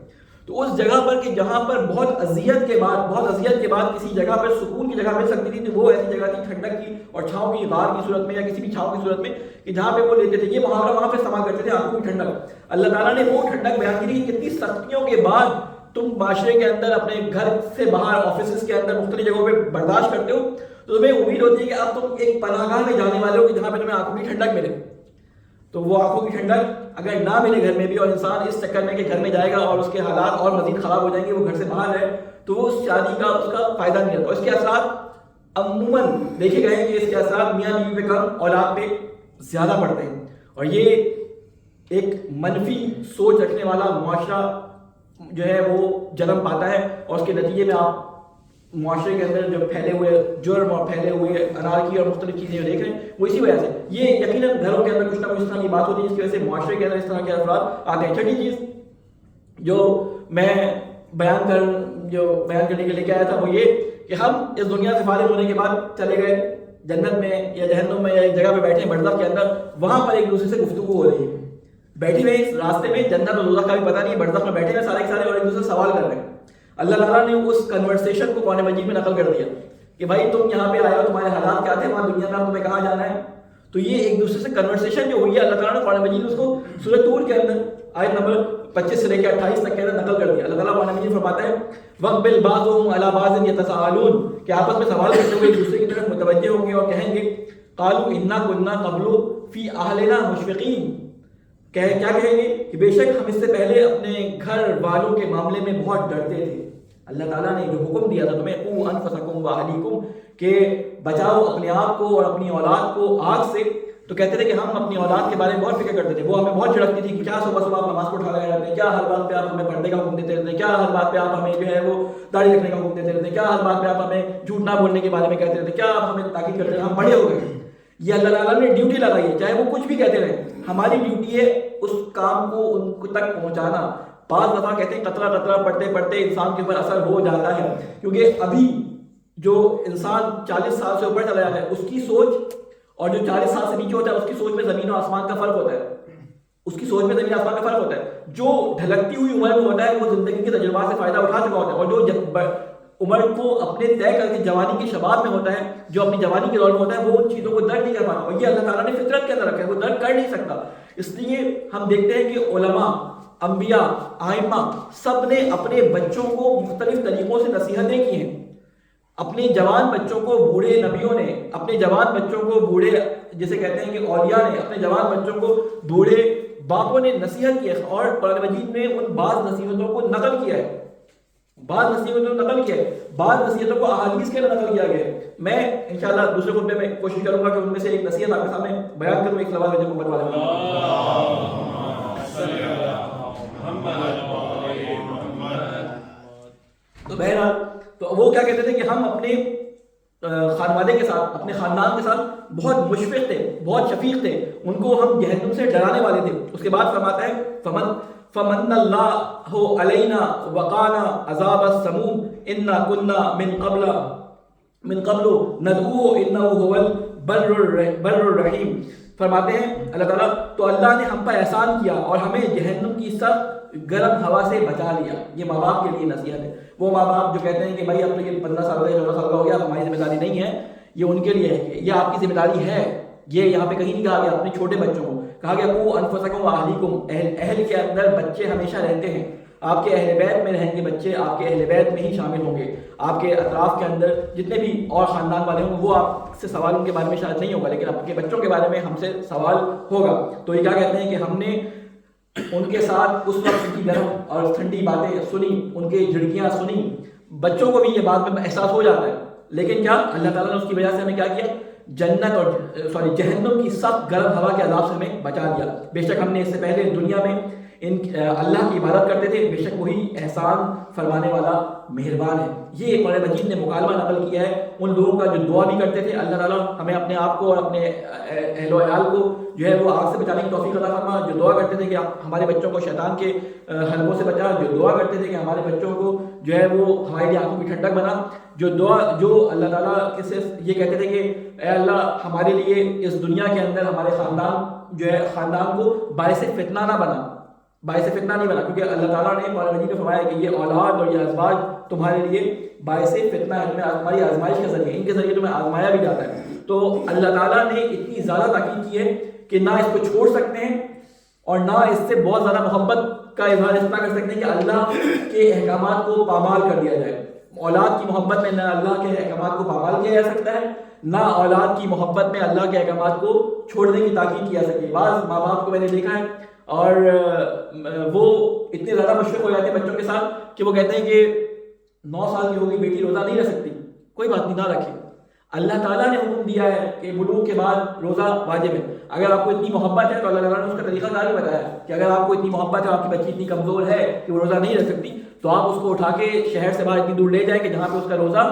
تو اس جگہ پر کہ جہاں پر بہت اذیت کے بعد کسی جگہ پر سکون کی جگہ مل سکتی تھی, تو وہ ایسی جگہ تھی ٹھنڈک کی اور چھاؤں کی, غار کی صورت میں یا کسی بھی چھاؤں کی صورت میں, کہ جہاں پہ وہ لیتے تھے. یہ محاورہ وہاں پہ استعمال کرتے تھے آنکھوں کی ٹھنڈک. اللہ تعالیٰ نے وہ ٹھنڈک بیان کی کتنی سختیوں کے بعد تم معاشرے کے اندر, اپنے گھر سے باہر, آفیسز کے اندر, مختلف جگہوں پہ برداشت کرتے ہو, تو تمہیں امید ہوتی ہے کہ اب تم ایک پناہ گاہ میں جانے والے ہو کہ جہاں پہ تمہیں آنکھوں کی ٹھنڈک ملے. تو وہ آنکھوں کی ٹھنڈک اگر نہ ملے گھر میں بھی, اور انسان اس چکر میں کہ گھر میں جائے گا اور اس کے حالات اور مزید خراب ہو جائیں گے, وہ گھر سے باہر ہے, تو وہ اس شادی کا اس کا فائدہ نہیں رہتا. اس کے اثرات عموماً دیکھے گئے ہیں کہ اس کے اثرات میاں بیوی پہ کم, اولاد پہ زیادہ پڑتے ہیں. اور یہ ایک منفی سوچ رکھنے والا معاشرہ جو ہے وہ جنم پاتا ہے, اور اس کے نتیجے میں آپ معاشرے کے اندر جو پھیلے ہوئے جرم اور پھیلے ہوئے انارکی اور مختلف چیزیں جو دیکھ رہے ہیں وہ اسی وجہ سے. یہ یقیناً گھروں کے اندر کچھ نہ کچھ اس طرح کی بات ہوتی ہے جس کی وجہ سے معاشرے کے اندر اس طرح کے افراد آتے ہیں. چھٹی چیز جو میں بیان کرنے کے لیے کیا آیا تھا وہ یہ کہ ہم اس دنیا سے فارغ ہونے کے بعد چلے گئے جنت میں یا جہنم میں یا ایک جگہ پہ بیٹھے برزخ کے اندر, وہاں پر ایک دوسرے سے گفتگو ہو رہی ہے. بیٹھے ہوئے اس راستے میں, جنت اور دوزخ کا بھی پتہ نہیں, برزخ میں بیٹھے ہوئے سارے کے سارے اور ایک دوسرے سے سوال کر رہے ہیں. اللہ تعالیٰ نے اس کنورسیشن کو قرآن مجید میں نقل کر دیا کہ بھائی تم یہاں پہ آئے ہو, تمہارے حالات کیا تھے وہاں دنیا میں, تمہیں کہاں جانا ہے. تو یہ ایک دوسرے سے کنورسیشن جو ہوئی ہے, اللہ تعالیٰ نے قرآن مجید اس کو سورۃ طور کے اندر آیت نمبر 25 سے لے کے 28 تک کے اندر نقل کر دیا. اللہ تعالیٰ قرآن مجید فرماتا ہے وَقْبِلْ بَعْضُهُمْ عَلَىٰ بَعْضٍ يَتَسَاءَلُونَ, کہ آپس میں سوال کرتے ہوئے ایک دوسرے کی طرف متوجہ ہوں گے اور کہیں گے قَالُوا إِنَّا كُنَّا قَبْلُ فِي أَهْلِنَا مُشْفِقِينَ, کیا کہیں گے کہ بے شک ہم اس سے پہلے اپنے گھر والوں کے معاملے میں بہت ڈرتے تھے. اللہ تعالیٰ نے جو حکم دیا تھا تمہیں قُوا أَنفُسَكُمْ وَأَهْلِيكُمْ, کہ بچاؤ اپنے آپ کو اور اپنی اولاد کو آگ سے, تو کہتے تھے کہ ہم اپنی اولاد کے بارے میں بہت فکر کرتے تھے. وہ ہمیں بہت جھڑکتی تھی کہ کیا صبح آپ نماز کو اٹھا لگا رہتے ہیں, کیا ہر بات پہ آپ ہمیں پردے کا حکم دیتے رہتے ہیں, کیا ہر بات پہ آپ ہمیں جو ہے وہ داڑھی رکھنے کا حکم دیتے رہتے ہیں, کیا ہر بات پہ آپ ہمیں جھوٹ نہ بولنے کے بارے میں کہتے رہتے ہیں, کیا آپ ہمیں تاکید کرتے ہیں. ہم بڑے ہو گئے. یہ اللہ تعالیٰ نے ڈیوٹی لگائی ہے, چاہے وہ کچھ بھی کہتے رہے, ہماری ڈیوٹی ہے اس کام کو ان تک پہنچانا. بعض دفعہ کہتے ہیں قطرہ قطرہ پڑھتے پڑھتے انسان کے اوپر اثر ہو جاتا ہے, کیونکہ ابھی جو انسان 40 سال سے اوپر چلا جاتا ہے اس کی سوچ اور جو 40 سال سے نیچے ہوتا ہے اس کی سوچ میں زمین و آسمان کا فرق ہوتا ہے. اس کی سوچ میں زمین و آسمان کا فرق ہوتا ہے. جو ڈھلکتی ہوئی عمر میں ہوتا ہے وہ زندگی کے تجربات سے فائدہ اٹھا چکا ہوتا ہے, اور جو عمر کو اپنے طے کر کے جوانی کی شباب میں ہوتا ہے, جو اپنی جوانی کے دور میں ہوتا ہے, وہ ان چیزوں کو درک نہیں کر پاتا. اور یہ اللہ تعالیٰ نے فطرت کے اندر رکھا ہے, وہ درک کر نہیں سکتا. اس لیے ہم دیکھتے ہیں کہ علماء انبیاء، آئمہ، سب نے اپنے بچوں کو مختلف طریقوں سے نصیحتیں کی ہیں. اپنے جوان بچوں کو بوڑھے نبیوں نے، اپنے جوان بچوں کو بوڑھے جسے کہتے ہیں کہ اولیاء نے، اپنے جوان بچوں کو بوڑھے باپوں نے نصیحت کی ہے. اور قرآن مجید نے ان بعض نصیحتوں کو نقل کیا ہے، بعض نصیحتوں کو نقل کیا ہے، بعض نصیحتوں کو احادیث کے اندر نقل کیا گیا ہے. میں انشاءاللہ دوسرے خطبے میں کوشش کروں گا کہ ان میں سے ایک نصیحت آپ کے سامنے بیان کروں. ایک سوال ہے محمد والے تو بہرحال تو وہ کیا کہتے تھے کہ ہم اپنے خانوادے کے ساتھ، اپنے خاندان کے ساتھ بہت مشفق تھے، بہت شفیق تھے، ان کو ہم جہنم سے ڈرانے والے تھے. اس کے بعد فرماتا ہے فمن اللہ علینا وقانا عذاب السموم انا کنا من قبل ندعوه انه هو البر الرحیم. فرماتے ہیں اللہ تعالیٰ تو اللہ نے ہم پر احسان کیا اور ہمیں جہنم کی سخت گرم ہوا سے بچا لیا. یہ ماں باپ کے لیے نصیحت ہے. وہ ماں باپ جو کہتے ہیں کہ بھائی اب تو یہ 15 سال ہو گیا، 14 سال کا ہو گیا، ہماری ذمہ داری نہیں ہے، یہ ان کے لیے ہے، یہ آپ کی ذمہ داری ہے. یہ یہاں پہ کہیں نہیں کہا گیا اپنے چھوٹے بچوں کو، کہا گیا قوا انفسکم واہلیکم. اہل کے اندر بچے ہمیشہ رہتے ہیں، آپ کے اہل بیت میں رہیں گے بچے، آپ کے اہل بیت میں ہی شامل ہوں گے. آپ کے اطراف کے اندر جتنے بھی اور خاندان والے ہوں وہ آپ سے سوال ان کے بارے میں شاید نہیں ہوگا، لیکن آپ کے بچوں کے بارے میں ہم سے سوال ہوگا. تو یہ کیا کہتے ہیں کہ ہم نے ان کے ساتھ اس وقت ان کی گرم اور ٹھنڈی باتیں سنی، ان کی جھڑکیاں سنی. بچوں کو بھی یہ بات میں احساس ہو جاتا ہے، لیکن کیا اللہ تعالیٰ نے اس کی وجہ سے ہمیں کیا کیا؟ جنت اور جہنم کی سخت گرم ہوا کے عذاب سے ہمیں بچا دیا. بے شک ہم نے اس سے پہلے دنیا میں اللہ کی عبادت کرتے تھے، بے شک وہی احسان فرمانے والا مہربان ہے. یہ قرآن مجید نے مکالمہ نقل کیا ہے ان لوگوں کا جو دعا بھی کرتے تھے. اللہ تعالیٰ ہمیں اپنے آپ کو اور اپنے اہل و عیال کو جو ہے وہ آگ سے بچانے کی توفیق عطا فرما. جو دعا کرتے تھے کہ ہمارے بچوں کو شیطان کے حلقوں سے بچا، جو دعا کرتے تھے کہ ہمارے بچوں کو جو ہے وہ ہماری لیے آنکھوں کی ٹھنڈک بنا، جو اللہ تعالیٰ کے صرف یہ کہتے تھے کہ اے اللہ ہمارے لیے اس دنیا کے اندر ہمارے خاندان کو باعث فتنہ نہ بنا، باعث فتنہ نہیں بنا، کیونکہ اللہ تعالیٰ نے قرآن مجید میں فرمایا کہ یہ اولاد اور یہ ازواج تمہارے لیے باعث فتنہ ہے، تمہاری آزمائش کے ذریعے، ان کے ذریعے تمہیں آزمایا بھی جاتا ہے. تو اللہ تعالیٰ نے اتنی زیادہ تاکید کی ہے کہ نہ اس کو چھوڑ سکتے ہیں اور نہ اس سے بہت زیادہ محبت کا اظہار اس طرح کر سکتے ہیں کہ اللہ کے احکامات کو پامال کر دیا جائے. اولاد کی محبت میں نہ اللہ کے احکامات کو پامال کیا جا سکتا ہے، نہ اولاد کی محبت میں اللہ کے احکامات کو چھوڑنے کی تاکید کی جا سکتی ہے. بعض ماں باپ کو میں نے دیکھا ہے اور وہ اتنے زیادہ مشفق ہو جاتے ہیں بچوں کے ساتھ کہ وہ کہتے ہیں کہ 9 سال کی ہوگی بیٹی روزہ نہیں رکھ سکتی. کوئی بات نہیں، نہ رکھے. اللہ تعالیٰ نے حکم دیا ہے کہ بلوغ کے بعد روزہ واجب ہے. اگر آپ کو اتنی محبت ہے تو اللہ تعالیٰ نے اس کا طریقہ کار بھی بتایا کہ اگر آپ کو اتنی محبت ہے اور آپ کی بچی اتنی کمزور ہے کہ وہ روزہ نہیں رکھ سکتی تو آپ اس کو اٹھا کے شہر سے باہر اتنی دور لے جائیں کہ جہاں پہ اس کا روزہ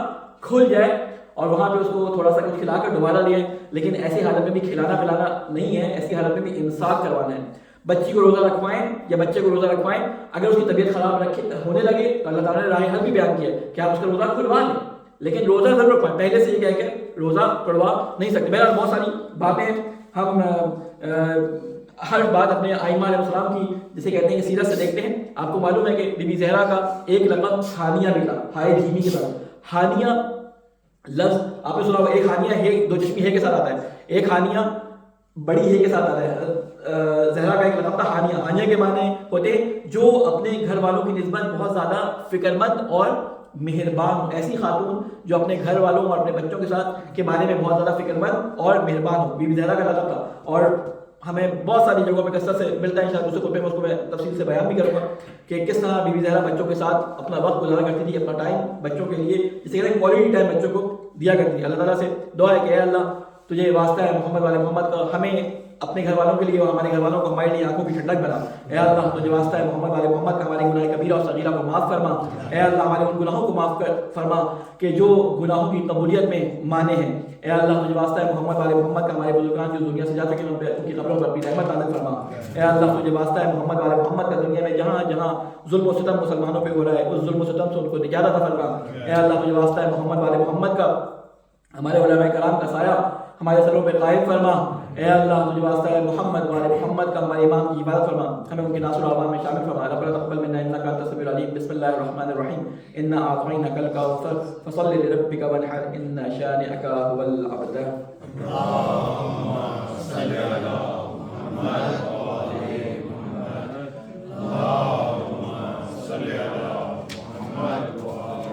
کھل جائے اور وہاں پہ اس کو تھوڑا سا کچھ کھلا کر دوبارہ لے آئیں. لیکن ایسی حالت میں بھی کھلانا پلانا نہیں ہے، ایسی حالت میں بھی انصاف کروانا ہے. بچی کو روزہ رکھوائیں یا بچے کو روزہ رکھوائیں، اگر اس کی طبیعت خراب ہونے لگے تو اللہ تعالیٰ نے راہ حل بھی بیان کیا کہ آپ اس کا روزہ کھلوا لیں، لیکن روزہ ضرور رکھوائیں. پہلے سے یہ کہہ کہ روزہ کھلوا نہیں سکتے. بہرحال بہت ساری باتیں ہم ہر بات اپنے آئمہ علیہ السلام کی جسے کہتے ہیں کہ سیرت سے دیکھتے ہیں. آپ کو معلوم ہے کہ بی بی زہرا کا ایک لقب ہانیہ بھی تھا، ہائے دھیمی کے ساتھ. ہانیہ لفظ آپ نے سنا ہوگا، ایک ہانیہ ہے دو چشمی ہے کے ساتھ آتا ہے، ایک ہانیہ بڑی ہے کے ساتھ آتا ہے. زہرا کا ایک لقب تھا ہانیہ. ہانیہ کے معنی ہوتے جو اپنے گھر والوں کی نسبت بہت زیادہ فکر مند اور مہربان ہو. ایسی خاتون جو اپنے گھر والوں اور اپنے بچوں کے ساتھ کے بارے میں بہت زیادہ فکر مند اور مہربان ہو. بی بی زہرا کا لقب تھا اور ہمیں بہت ساری جگہوں پہ کثرت سے ملتا ہے. انشاءاللہ دوسرے خطبے میں اس کو میں تفصیل سے بیان بھی کروں گا کہ کس طرح بی بی زہرا بچوں کے ساتھ اپنا وقت گزارا کرتی تھی، اپنا ٹائم بچوں کے لیے جسے کہتے ہیں کوالٹی ٹائم بچوں کو دیا کرتی تھی. اللہ تعالیٰ سے دعا ہے کہ اے اللہ تجھے واسطہ ہے محمد والے محمد کا، ہمیں اپنے گھر والوں کے لیے اور ہمارے گھر والوں کو ہمارے لیے آنکھوں کی ٹھنڈک بنا. اے اللہ تجھے واسطہ ہے محمد والے محمد کا، ہمارے گناہ کبیرہ اور صغیرہ کو معاف فرما. اے اللہ ہمارے ان گناہوں کو معاف فرما کہ جو گناہوں کی قبولیت میں مانے ہیں. اے اللہ تجھے واسطہ ہے محمد والے محمد کا، ہمارے بزرگان جو دنیا سے جا چکے ہیں ان کی قبروں پر اپنی رحمت نازل فرما. اے اللہ تجھے واسطہ ہے محمد والے محمد کا، دنیا میں جہاں جہاں ظلم و ستم مسلمانوں پہ ہو رہا ہے اس ظلم و ستم سے ان کو نجات عطا فرما. اے اللہ تجھے واسطہ ہے محمد والے محمد کا، ہمارے علماء کرام کا سایہ ہمارے سروں پہ قائم فرما. اے اللہ تجھے واسطہ ہے محمد والے محمد کا، ہمارے امام کی عبادت فرما، ہمیں ان کے ناصر و عوام میں شامل فرما. ربنا تقبل منا انك انت السميع العليم. بسم الله الرحمن الرحيم. انا اعطيناك الكوثر فصل لربك وانحر ان شانئك هو الابتر. اللهم صل على محمد وعلى محمد. اللهم صل على محمد وعلى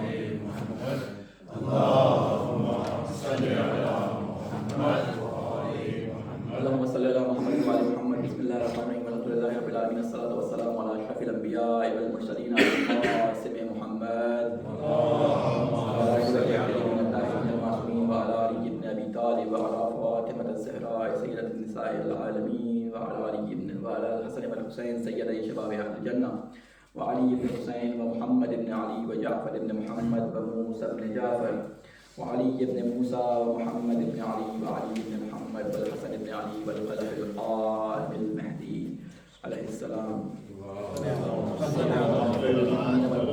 محمد. بسم الله الرحمن الرحيم. الحمد لله رب العالمين. الصلاة والسلام على أشرف الأنبياء والمرسلين القاسم محمد وعلى المعصومين وعلى علي بن أبي طالب وعلى فاطمة الزهراء سيدة النساء العالمين وعلى وعلى الحسن والحسين سيدي شباب أهل الجنة وعلي بن حسين ومحمد بن علي وجعفر بن محمد وموسى بن جعفر وعلي بن موسى ومحمد بن علي وعلي بن محمد والحسن بن علي والخلف القائم المهدي عليه السلام.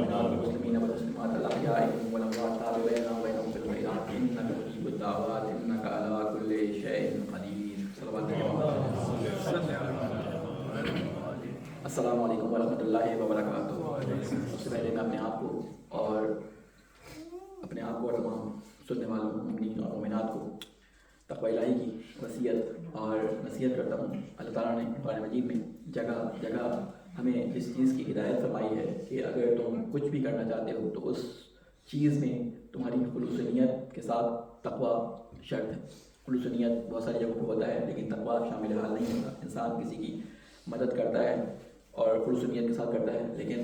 والمسلمين والمسلمات الأحياء والأموات بيننا وبينهم في الخيرات إنك مجيب الدعوات إنك على كل شيء قدير. صلوات الله. السلام علیکم ورحمۃ اللہ وبرکاتہ. سب سے پہلے میں اپنے آپ کو اور تمام سننے والوں مومنین اور مومنات کو تقوی الہی کی وصیت اور نصیحت کرتا ہوں. اللہ تعالیٰ نے قرآن مجید میں جگہ جگہ ہمیں اس چیز کی ہدایت فرمائی ہے کہ اگر تم کچھ بھی کرنا چاہتے ہو تو اس چیز میں تمہاری خلوص نیت کے ساتھ تقوی شرط ہے. خلوص نیت بہت ساری جگہوں پہ ہوتا ہے لیکن تقوی شامل حال نہیں ہوتا. انسان کسی کی مدد کرتا ہے اور خلوص نیت کے ساتھ کرتا ہے لیکن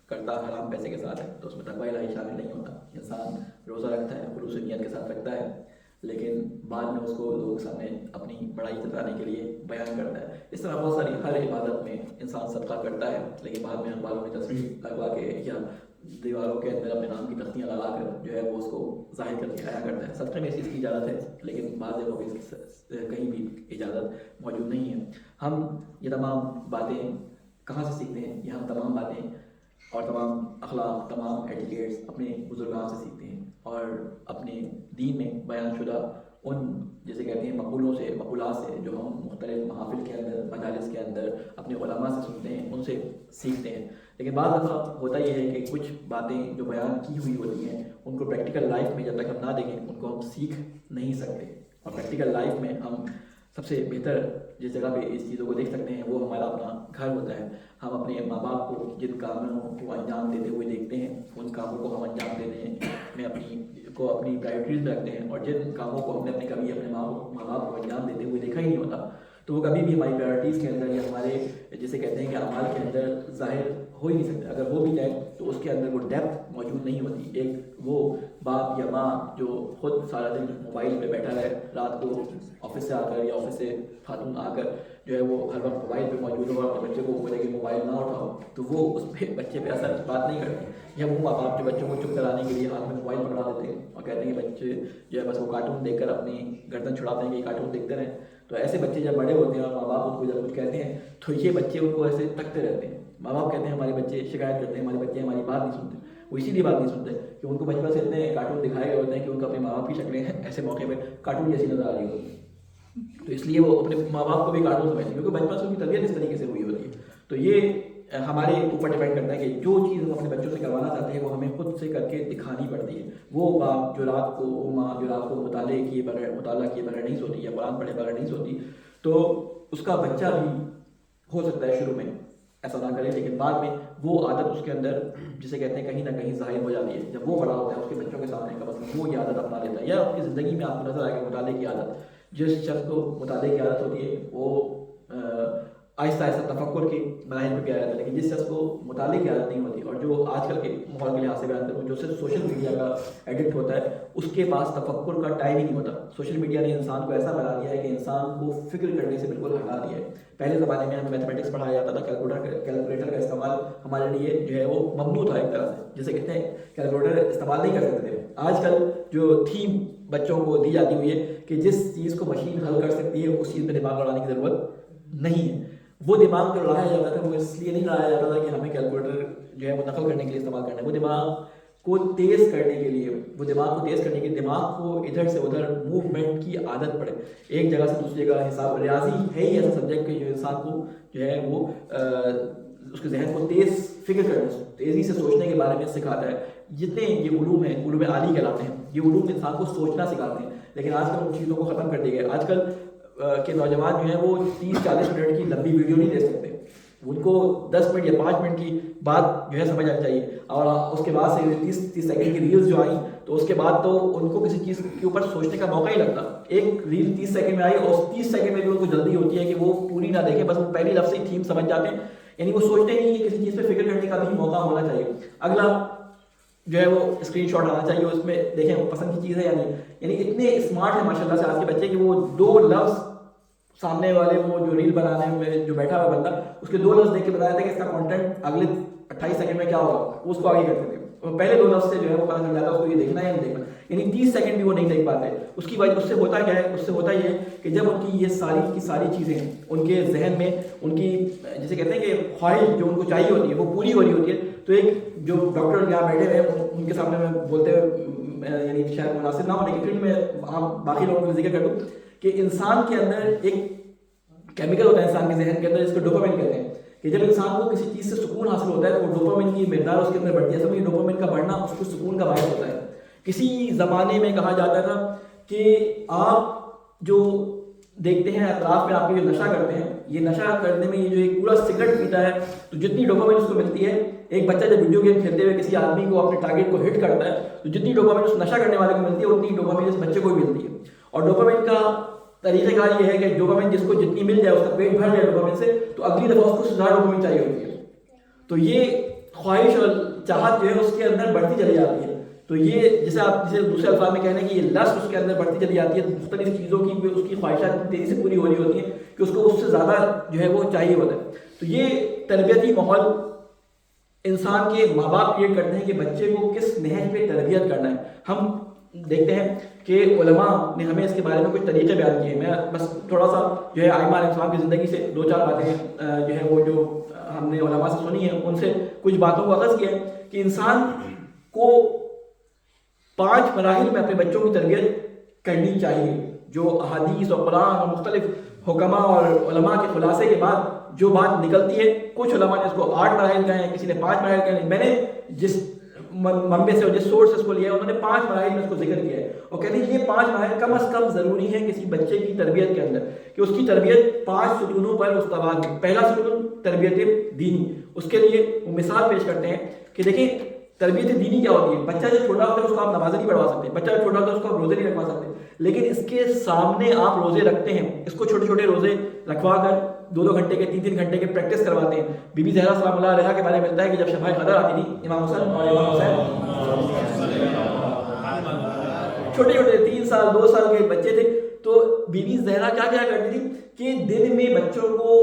کرتا حرام پیسے کے ساتھ ہے تو اس میں تقوی الہی شامل نہیں ہوتا. انسان روزہ رکھتا ہے خلوص نیت کے ساتھ رکھتا ہے لیکن بعد میں اس کو لوگ سامنے اپنی بڑائی جتانے کے لیے بیان کرتا ہے. اس طرح بہت ساری ہر عبادت میں انسان صدقہ کرتا ہے لیکن بعد میں اخباروں میں تصویر لگوا کے یا دیواروں کے اندر اپنے نام کی تختیاں لگا کر جو ہے وہ اس کو ظاہر کر کے آیا کرتا ہے. صدقے میں اس چیز کی اجازت ہے لیکن بعض جگہوں پہ اس کی کہیں بھی اجازت موجود نہیں ہے. ہم یہ تمام باتیں کہاں سے سیکھتے ہیں؟ یہ ہم تمام باتیں اور تمام اخلاق تمام ایٹیکیٹس اپنے بزرگان سے سیکھتے ہیں اور اپنے دین میں بیان شدہ ان جیسے کہتے ہیں مقولات سے جو ہم مختلف محافل کے اندر مجالس کے اندر اپنے علماء سے سنتے ہیں ان سے سیکھتے ہیں. لیکن بعض دفعہ ہوتا یہ ہے کہ کچھ باتیں جو بیان کی ہوئی ہوتی ہیں ان کو پریکٹیکل لائف میں جب تک ہم نہ دیکھیں ان کو ہم سیکھ نہیں سکتے. اور پریکٹیکل لائف میں ہم سب سے بہتر جس جگہ پہ اس چیزوں کو دیکھ سکتے ہیں وہ ہمارا اپنا گھر ہوتا ہے. ہم اپنے ماں باپ کو جن کاموں کو انجام دیتے ہوئے دیکھتے ہیں ان کاموں کو ہم انجام دیتے ہیں میں اپنی پرائیورٹیز میں رکھتے ہیں اور جن کاموں کو ہم نے کبھی اپنے ماں باپ کو انجام دیتے ہوئے دیکھا ہی نہیں ہوتا تو وہ کبھی بھی ہماری پرائیورٹیز کے اندر یا ہمارے جسے کہتے ہیں کہ اعمال کے اندر ظاہر ہو ہی نہیں سکتے. اگر ہو بھی جائے تو اس کے اندر وہ ڈیپتھ موجود نہیں ہوتی. ایک وہ باپ یا ماں جو خود سارا دن موبائل پہ بیٹھا رہے رات کو آفس سے آ کر یا آفس سے خاتون آ کر جو ہے وہ ہر وقت موبائل پہ موجود ہو اور اپنے بچے کو بولے کہ موبائل نہ اٹھاؤ تو وہ اس پہ بچے پہ اثر بات نہیں کرتے. یا وہ ماں باپ جو بچوں کو چپ کرانے کے لیے ہاتھ میں موبائل پکڑا دیتے ہیں اور کہتے ہیں کہ بچے جو ہے بس وہ کارٹون دیکھ کر اپنی گردن چھڑاتے ہیں کہ یہ کارٹون دیکھتے رہیں. تو ایسے بچے جب بڑے ہوتے ہیں اور ماں باپ ان کو جب کچھ کہتے ہیں تو یہ بچے ان کو ایسے تکتے رہتے ہیں. ماں باپ کہتے ہیں ہمارے بچے شکایت کرتے ہیں ہمارے بچے ہماری بات نہیں سنتے. وہ اسی لیے بات نہیں سنتے کہ ان کو بچپن سے اتنے کارٹون دکھائے گئے ہوتے ہیں کہ ان کو اپنے ماں باپ کی شکلیں ایسے موقع پہ کارٹون جیسی نظر آ رہی ہوتی ہیں. تو اس لیے وہ اپنے ماں باپ کو بھی کارٹون سمجھتے ہیں کیونکہ بچپن سے ان کی تربیت اس طریقے سے ہوئی ہوتی ہے. تو یہ ہمارے اوپر ڈپینڈ کرتا ہے کہ جو چیز ہم اپنے بچوں سے کروانا چاہتے ہیں وہ ہمیں خود سے کر کے دکھانی پڑتی ہے. وہ باپ جو رات کو مطالعہ کیے بغیر نہیں سوتی یا قرآن پڑھے بغیر نہیں سوتی تو اس کا بچہ بھی ہو سکتا ہے شروع میں ایسا نہ کرے لیکن بعد میں وہ عادت اس کے اندر جسے کہتے ہیں کہیں نہ کہیں ظاہر ہو جاتی ہے. جب وہ بڑا ہوتا ہے اس کے بچوں کے سامنے کم از کم وہ یہ عادت اپنا لیتا ہے یا اس کی زندگی میں آپ کو نظر آئے گا مطالعے کی عادت. جس شخص کو مطالعے کی عادت ہوتی ہے وہ آہستہ آہستہ تفکر کے مراحل پہ گیا جاتا ہے. لیکن جس شخص کو مطالعے کی عادت نہیں ہوتی اور جو آج کل کے ماحول کے لحاظ سے بیان کروں جو صرف سوشل میڈیا کا ایڈکٹ ہوتا ہے اس کے پاس تفکر کا ٹائم ہی نہیں ہوتا. سوشل میڈیا نے انسان کو ایسا بنا دیا ہے کہ انسان کو فکر کرنے سے بالکل ہٹا دیا ہے. پہلے زمانے میں ہمیں میتھمیٹکس پڑھایا جاتا تھا. کیلکولیٹر کا استعمال ہمارے لیے جو ہے وہ ممنوع تھا ایک طرح سے. جسے کہتے ہیں کیلکولیٹر استعمال نہیں کر سکتے تھے. آج کل جو تھیم بچوں کو دی جاتی ہوئی ہے کہ جس چیز کو مشین حل کر سکتی ہے اس چیز میں دماغ لڑانے کی ضرورت نہیں ہے. وہ دماغ جو لڑایا جاتا تھا وہ اس لیے نہیں لڑایا جاتا تھا کہ ہمیں کیلکولیٹر جو ہے وہ نقل کرنے کے لیے استعمال کرنا ہے. وہ دماغ کو تیز کرنے کے لیے دماغ کو ادھر سے ادھر موومنٹ کی عادت پڑے. ایک جگہ سے دوسری جگہ حساب ریاضی ہے ہی ایسا سبجیکٹ کہ جو انسان کو جو ہے وہ اس کے ذہن کو تیز فکر کرنے تیزی سے سوچنے کے بارے میں سکھاتا ہے. جتنے یہ علوم ہیں علوم عالی کہلاتے ہیں یہ علوم انسان کو سوچنا سکھاتے ہیں. لیکن آج کل ان چیزوں کو ختم کر دیا گیا. آج کل کے نوجوان جو ہیں وہ 30-40 منٹ کی لمبی ویڈیو نہیں دیکھ سکتے. ان کو 10 منٹ یا 5 منٹ کی بات جو ہے سمجھ آنی چاہیے. اور اس کے بعد سے 30 سیکنڈ کی ریلز جو آئیں تو اس کے بعد تو ان کو کسی چیز کے اوپر سوچنے کا موقع ہی لگتا. ایک ریل 30 سیکنڈ میں آئی اور 30 سیکنڈ میں بھی ان کو جلدی ہوتی ہے کہ وہ پوری نہ دیکھیں, بس وہ پہلی لفظ ہی تھیم سمجھ جاتے ہیں. یعنی وہ سوچتے نہیں کہ کسی چیز پہ فکر کرنے کا بھی موقع ہونا چاہیے. اگلا جو ہے وہ اسکرین شاٹ آنا چاہیے, اس میں دیکھیں وہ پسند کی چیز ہے یا نہیں. یعنی اتنے اسمارٹ ہیں ماشاء اللہ سے آج کے بچے کہ وہ 2 لفظ سامنے والے وہ جو ریل بنانے میں جو بیٹھا ہوا بندہ اس کے 2 لفظ دیکھ کے بتایا تھا کہ اس کا کانٹینٹ اگلے 28 سیکنڈ میں کیا ہوگا, اس کو آگے کرتے تھے. پہلے 2 لفظ سے جو ہے وہ پتہ چل جاتا ہے اس کو یہ دیکھنا ہے یا نہیں دیکھنا. یعنی 30 سیکنڈ بھی وہ نہیں دیکھ پاتے. اس کی وجہ اس سے ہوتا کیا ہے, اس سے ہوتا یہ ہے کہ جب ان کی یہ ساری کی ساری چیزیں ان کے ذہن میں ان کی جسے کہتے ہیں کہ خواہش جو ان کو چاہیے ہوتی ہے وہ پوری ہو رہی ہوتی ہے. تو ایک جو ڈاکٹر یہاں بیٹھے ہوئے ہیں ان کے سامنے میں بولتے ہوئے یعنی شاید مناسب نہ ہو, لیکن پھر میں باقی لوگوں کو ذکر کر دوں کہ انسان کے اندر ایک کیمیکل ہوتا ہے انسان کے ذہن کے اندر جس کو ڈوپامین کہتے ہیں, کہ جب انسان کو کسی چیز سے سکون حاصل ہوتا ہے تو وہ ڈوپامین کی مقدار اس کے اندر بڑھتی ہے. سمجھے ڈوپامین کا بڑھنا اس کو سکون کا باعث ہوتا ہے. کسی زمانے میں کہا جاتا تھا کہ آپ جو دیکھتے ہیں اطراف میں آپ کے جو نشہ کرتے ہیں, یہ نشہ کرنے میں یہ جو ایک پورا سگریٹ پیتا ہے تو جتنی ڈوپامین اس کو ملتی ہے, ایک بچہ جب ویڈیو گیم کھیلتے ہوئے کسی آدمی کو اپنے ٹارگیٹ کو ہٹ کرتا ہے تو جتنی ڈوپامین اس نشہ کرنے والے کو ملتی ہے اتنی ڈوپامین اس بچے کو بھی ملتی ہے. اور ڈوپامین کا طریقہ کار یہ ہے کہ ڈوپامین جس کو جتنی مل جائے اس کا پیٹ بھر جائے ڈوپامین سے تو اگلی دفعہ اس کو زیادہ ڈوپامین چاہیے ہوتی ہے. تو یہ خواہش اور چاہت جو ہے اس کے اندر بڑھتی چلی جاتی ہے. تو یہ جیسے آپ جسے دوسرے الفاظ میں کہنے کہ یہ لسٹ اس کے اندر بڑھتی چلی جاتی ہے. مختلف چیزوں کی اس کی خواہشات تیزی سے پوری ہو رہی ہوتی ہیں کہ اس کو اس سے زیادہ جو ہے وہ چاہیے ہوتا ہے. تو یہ تربیتی ماحول انسان کے ماں باپ کریٹ کرتے ہیں کہ بچے کو کس نہج پہ تربیت کرنا ہے. ہم دیکھتے ہیں کہ علماء نے ہمیں اس کے بارے میں کچھ طریقے بیان کیے. میں بس تھوڑا سا جو ہے ائمہ علیہ السلام کی زندگی سے 2-4 باتیں جو ہے وہ جو ہم نے علماء سے سنی ہیں ان سے کچھ باتوں کو اخذ کیا ہے کہ انسان کو 5 مراحل میں اپنے بچوں کی تربیت کرنی چاہیے. جو احادیث اور قرآن اور مختلف حکماء اور علماء کے خلاصے کے بعد جو بات نکلتی ہے, کچھ علماء نے اس کو 8 مراحل کہے ہیں, کسی نے 5 مراحل کہے ہیں. میں نے جس منبع سے اور جس سورس سے اس کو لیا ہے انہوں نے 5 مراحل میں اس کو ذکر کیا ہے اور کہتے ہیں یہ 5 مراحل کم از کم ضروری ہیں کسی بچے کی تربیت کے اندر کہ اس کی تربیت 5 ستونوں پر استوار ہے. پہلا ستون تربیت دینی. اس کے لیے وہ مثال پیش کرتے ہیں کہ دیکھیں تربیت دینی کیا ہوتی ہے. بچہ جب چھوٹا ہوتا ہے اس کو آپ نماز نہیں پڑھوا سکتے, بچہ جب چھوٹا ہوتا ہے اس کو آپ روزے نہیں رکھوا سکتے, لیکن اس کے سامنے آپ روزے رکھتے ہیں, اس کو چھوٹے چھوٹے روزے رکھوا کر 2-2 گھنٹے کے 3-3 گھنٹے کے پریکٹس کرواتے ہیں. بی بی زہرا سلام اللہ علیہا کے بارے میں ملتا ہے کہ جب شب قدر آتی تھی امام حسن اور امام حسین چھوٹے چھوٹے 3 سال 2 سال کے بچے تھے, تو بی بی زہرا کیا کرتی تھی کہ دن میں بچوں کو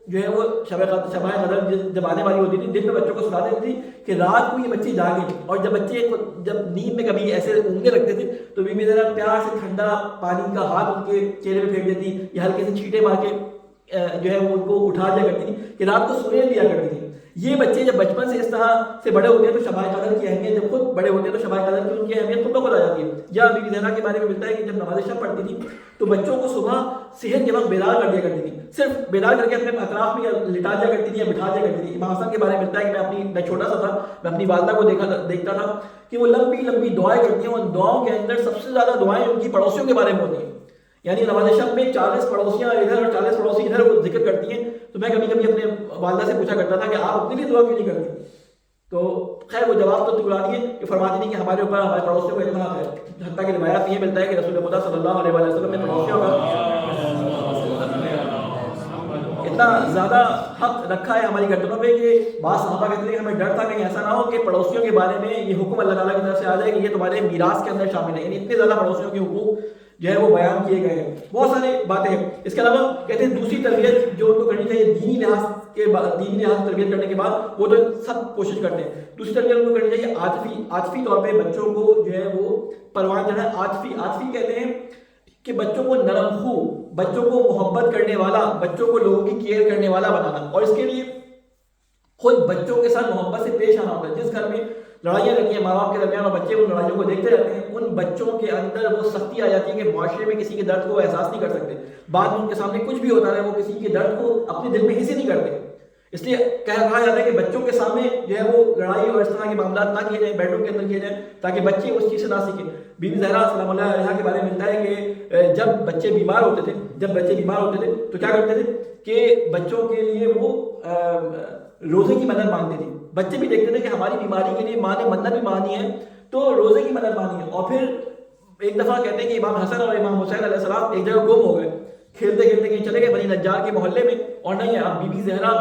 جو ہے وہ شب قدر جب آنے والی ہوتی تھی دن میں بچوں کو سلا دیتی تھی کہ رات کو یہ بچے جاگیں. اور جب بچے جب نیند میں کبھی ایسے اونگنے رکھتے تھے تو بی بی زہرا پیار سے ٹھنڈا پانی کا ہاتھ ان کے چہرے پہ پھینک دیتی یا ہلکے سے چھینٹے مار کے جو ہے وہ ان کو اٹھا دیا کرتی تھی کہ رات کو سونے دیا کرتی تھی. یہ بچے جب بچپن سے اس طرح سے بڑے ہوتے ہیں تو شب قدر کی اہمیت, جب خود بڑے ہوتے ہیں تو شب قدر کی ان کی اہمیت خود بخود آ جاتی ہے. یا بی بی زہرا کے بارے میں ملتا ہے کہ جب نماز شب پڑھتی تھی تو بچوں کو صبح صحت کے وقت بیدار کر دیا کرتی تھی, صرف بیدار کر کے اپنے اطراف میں لٹا دیا کرتی تھی یا بٹھا دیا کرتی تھی. امام حسن کے بارے میں ملتا ہے کہ میں چھوٹا سا تھا, میں اپنی والدہ کو دیکھتا تھا کہ وہ لمبی لمبی دعائیں کرتی ہیں. ان دعاؤں کے اندر سب سے زیادہ دعائیں ان کی پڑوسیوں کے بارے میں ہوتی ہیں. یعنی نماز شب میں 40 پڑوسیاں ادھر اور 40 پڑوسی ادھر وہ ذکر کرتی ہیں. تو میں کبھی کبھی اپنے والدہ سے پوچھا کرتا تھا کہ آپ اپنے لیے دعا کیوں نہیں کرتی, تو خیر وہ جواب تو ٹکرا دیے کہ فرماتی نہیں کہ ہمارے اوپر ہمارے پڑوسیوں کا اتنا ہے. حتیٰ کہ روایات یہ ملتا ہے کہ رسول خدا صلی اللہ علیہ وسلم نے پڑوسیوں کا اتنا زیادہ حق رکھا ہے ہماری گردنوں پہ کہ بعض صحابہ کہتے ہیں کہ ہمیں ڈر تھا کہیں ایسا نہ ہو کہ پڑوسیوں کے بارے میں یہ حکم اللہ تعالیٰ کی طرف سے آ جائے کہ یہ تمہارے میراث کے اندر شامل ہے. یعنی اتنے زیادہ پڑوسیوں کے حقوق جو ہے وہ بیان کیے گئے ہیں. بہت ساری باتیں ہیں. اس کے علاوہ کہتے ہیں دوسری تربیت جو ان کو کرنی چاہیے دینی لحاظ تربیت کرنے کے بعد وہ تو سب کوشش کرتے ہیں. دوسری تربیت ان کو کرنی چاہیے عاطفی طور پہ بچوں کو جو ہے وہ پروان چڑھنا ہے. عاطفی کہتے ہیں کہ بچوں کو نرم خو, بچوں کو محبت کرنے والا, بچوں کو لوگوں کی کیئر کرنے والا بنانا. اور اس کے لیے خود بچوں کے ساتھ محبت سے پیش آنا ہوتا ہے. جس گھر میں لڑائیاں رہتی ہیں ماں باپ کے درمیان اور بچے ان لڑائیوں کو دیکھتے رہتے ہیں, ان بچوں کے اندر وہ سختی آ جاتی ہے کہ معاشرے میں کسی کے درد کو احساس نہیں کر سکتے. بعد میں ان کے سامنے کچھ بھی ہوتا ہے وہ کسی کے درد کو اپنے دل میں حصے نہیں کرتے. اس لیے کہا جاتا ہے کہ بچوں کے سامنے جو ہے وہ لڑائی اور اس طرح کے معاملات نہ کیے جائیں, بیڈ روم کے اندر کیے جائیں تاکہ بچے اس چیز سے نہ سیکھیں. بی بی زہرا سلام اللہ علیہا کے بارے میں ملتا ہے کہ جب بچے بیمار ہوتے تھے تو کیا کرتے تھے کہ بچوں کے لیے وہ روزے کی مدد مانگتے تھے. بچے بھی دیکھتے تھے کہ ہماری بیماری کے لیے ماں نے منت بھی مانی ہے تو روزے کی مدد مانی ہے. اور پھر ایک دفعہ کہتے ہیں کہ امام حسن اور امام حسین علیہ السلام ایک جگہ گم ہو گئے, کھیلتے کھیلتے کہیں چلے گئے بنی نجار کے محلے میں, اور نہیں ہے. اب بی بی زہرا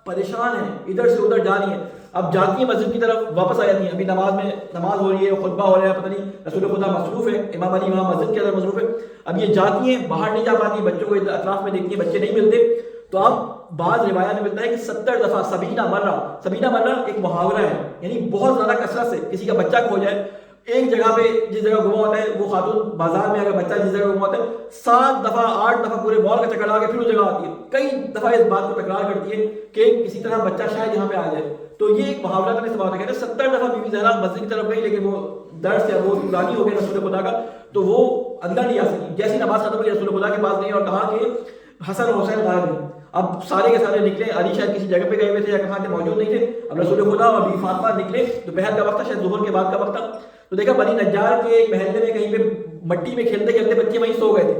پریشان ہیں, ادھر سے ادھر جا رہی ہیں, اب جاتی ہیں مسجد کی طرف, واپس آ جاتی ہیں. ابھی نماز ہو رہی ہے, خطبہ ہو رہا ہے, پتہ نہیں رسول خدا مصروف ہے, امام علی وہاں مسجد کے اندر مصروف ہے. اب یہ جاتی ہیں, باہر نہیں جا پاتی, بچوں کو اطراف میں دیکھتی ہیں, بچے نہیں ملتے. تو اب بعض روایات میں ملتا ہے کہ 70 دفعہ سبینہ مرہ ایک محاورہ ہے, یعنی بہت زیادہ کثرت سے کسی کا بچہ کھو جائے, ایک جگہ پہ جس جگہ گما ہوتا ہے وہ خاتون بازار میں اگر بچہ جس جگہ گما ہوتا ہے 7 دفعہ 8 دفعہ پورے مال کا چکر لگا کے پھر اس جگہ آتی ہے, کئی دفعہ اس بات کو تکرار کرتی ہے کہ کسی طرح بچہ شاید یہاں پہ آ جائے. تو یہ ایک محاورہ کا استعمال کہتے ہیں 70 دفعہ بی بی زہرا مسجد کی طرف گئی, لیکن وہ درس یا وہ پرانی ہو گئی رسول خدا کا, تو وہ اندر نہیں آ سکی. جیسی نماز ختم ہوئی رسول خدا کے پاس گئی اور کہا کہ حسن اور حسین غائب ہیں. اب سارے کے سارے نکلے, علی شاید کسی جگہ پہ گئے ہوئے تھے یا کہاں تھے, موجود نہیں تھے. اب رسول خدا اور بی فاطمہ نکلے, دوپہر کا وقت تھا, شاید ظہر کے بعد کا وقت تھا. تو دیکھا بنی نجار کے ایک محلے میں کہیں پہ مٹی میں کھیلتے کھیلتے بچے وہیں سو گئے تھے.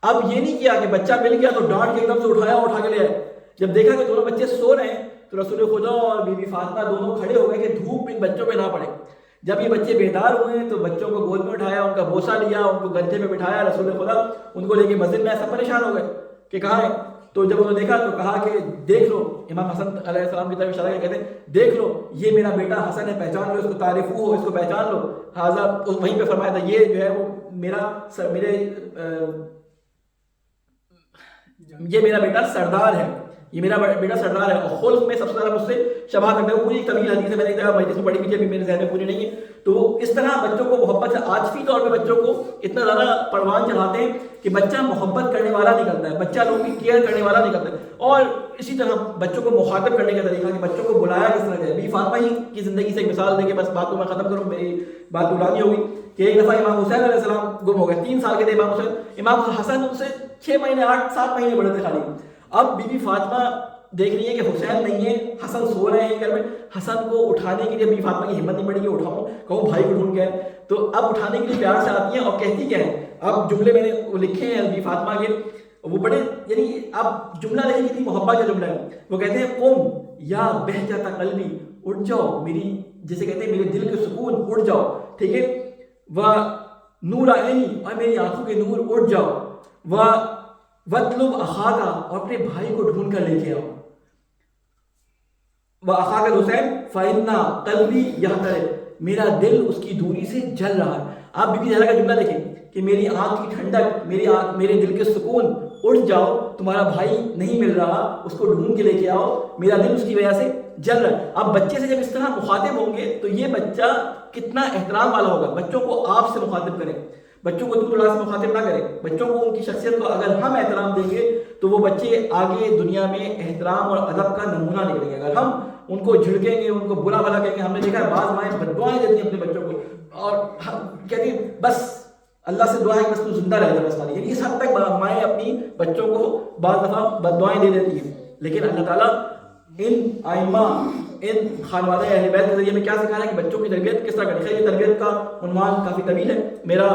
اب یہ نہیں کیا کہ بچہ مل گیا تو ڈانٹ کے ایک دم سے اٹھا کے لے آئے. جب دیکھا کہ دونوں بچے سو رہے ہیں تو رسول خدا اور بی بی فاطمہ دونوں کھڑے ہو گئے کہ دھوپ ان بچوں پہ نہ پڑے. جب یہ بچے بیدار ہوئے تو بچوں کو گود میں اٹھایا, ان کا بوسہ لیا, ان کو گدھے میں بٹھایا. رسول خدا ان کو لے کے مسجد میں سب پریشان ہو گئے کہ کہاں ہے. تو جب انہوں نے دیکھا تو کہا کہ دیکھ لو, امام حسن علیہ السلام کی طرف اشارہ کر کہتے ہیں دیکھ لو یہ میرا بیٹا حسن ہے, پہچان لو اس کو, تعریف ہو اس کو پہچان لو. حاضر وہیں پہ فرمایا تھا یہ جو ہے وہ میرا بیٹا سردار ہے, یہ میرا بیٹا سردار ہے. اور خلق میں سب سے زیادہ مجھ سے شبہ کرتا ہے. وہ پوری ایک طویل حدیث ہے, میں نے ایک جگہ مجلس میں پڑھی ہوئی, ابھی میرے ذہن میں پوری نہیں ہے. تو اس طرح بچوں کو محبت سے عاطفی طور پہ بچوں کو اتنا زیادہ پروان چڑھاتے ہیں کہ بچہ محبت کرنے والا نکلتا ہے, بچہ لوگوں کی کیئر کرنے والا نکلتا ہے. اور اسی طرح بچوں کو مخاطب کرنے کا طریقہ کہ بچوں کو بلایا کس طرح جائے. بی فاطمہ ہی کی زندگی سے ایک مثال دے کے بس بات کو میں ختم کروں, میری بات اڑانی ہوگی کہ ایک دفعہ امام حسین علیہ السلام گم ہو گئے. 3 سال کے تھے امام حسین. امام حسن ان سے 6 مہینے 8-7 مہینے بڑے تھے خالی. اب بی بی فاطمہ دیکھ رہی ہے کہ حسین نہیں ہے, حسن سو رہے ہیں گھر میں. حسن کو اٹھانے کے لیے بی فاطمہ کی ہمت نہیں پڑی کہ اٹھاؤں, کہوں بھائی کو ڈھونڈ کے. تو اب اٹھانے کے لیے پیار سے آتی ہیں اور کہتی کیا ہے. اب جملے میں نے وہ لکھے ہیں بی فاطمہ کے, وہ بڑے یعنی اب جملہ لکھی تھی محبت کا جملہ ہے. وہ کہتے ہیں قم یا بہجت قلبی, اٹھ جاؤ میری, جسے کہتے ہیں میرے دل کے سکون, اٹھ جاؤ, ٹھیک ہے. و نور عینی, اور میری آنکھوں کے نور, اٹھ جاؤ. و وطلب اخاکا, اور اپنے بھائی کو ڈھونڈ کر لے کے آؤ. وَأَخَاكَ الْحُسَيْنَ فَإِنَّ قَلْبِي يَحْتَرِقُ, میرا دل اس کی دوری سے جل رہا ہے. آپ بی بی زہرا کا جملہ دیکھیں کہ میری آنکھ کی ٹھنڈک, میرے دل کے سکون, اٹھ جاؤ, تمہارا بھائی نہیں مل رہا, اس کو ڈھونڈ کے لے کے آؤ, میرا دل اس کی وجہ سے جل رہا ہے. اب بچے سے جب اس طرح مخاطب ہوں گے تو یہ بچہ کتنا احترام والا ہوگا. بچوں کو آپ سے مخاطب کریں, بچوں کو دور دراز سے مخاطب نہ کریں. بچوں کو ان کی شخصیت کو اگر ہم احترام دیں گے تو وہ بچے آگے دنیا میں احترام اور ادب کا نمونہ نکلیں گے. اگر ہم ان کو جھڑکیں گے, ان کو برا بھلا کہیں گے, ہم نے دیکھا ہے بعض مائیں بددعائیں دیتی ہیں اپنے بچوں کو, اور کہتی ہیں بس اللہ سے دعا ہے بس تو زندہ رہ جائے بس والی. یعنی اس حد تک مائیں اپنی بچوں کو بعض دفعہ بددعائیں دے دیتی ہیں. لیکن اللہ تعالیٰ ان ائمہ, ان خانوادہ اہل بیت کے ذریعے میں کیا سکھا رہا ہے کہ بچوں کی تربیت کس طرح کرنی ہے. یہ تربیت کا عنوان کافی طویل ہے. میرا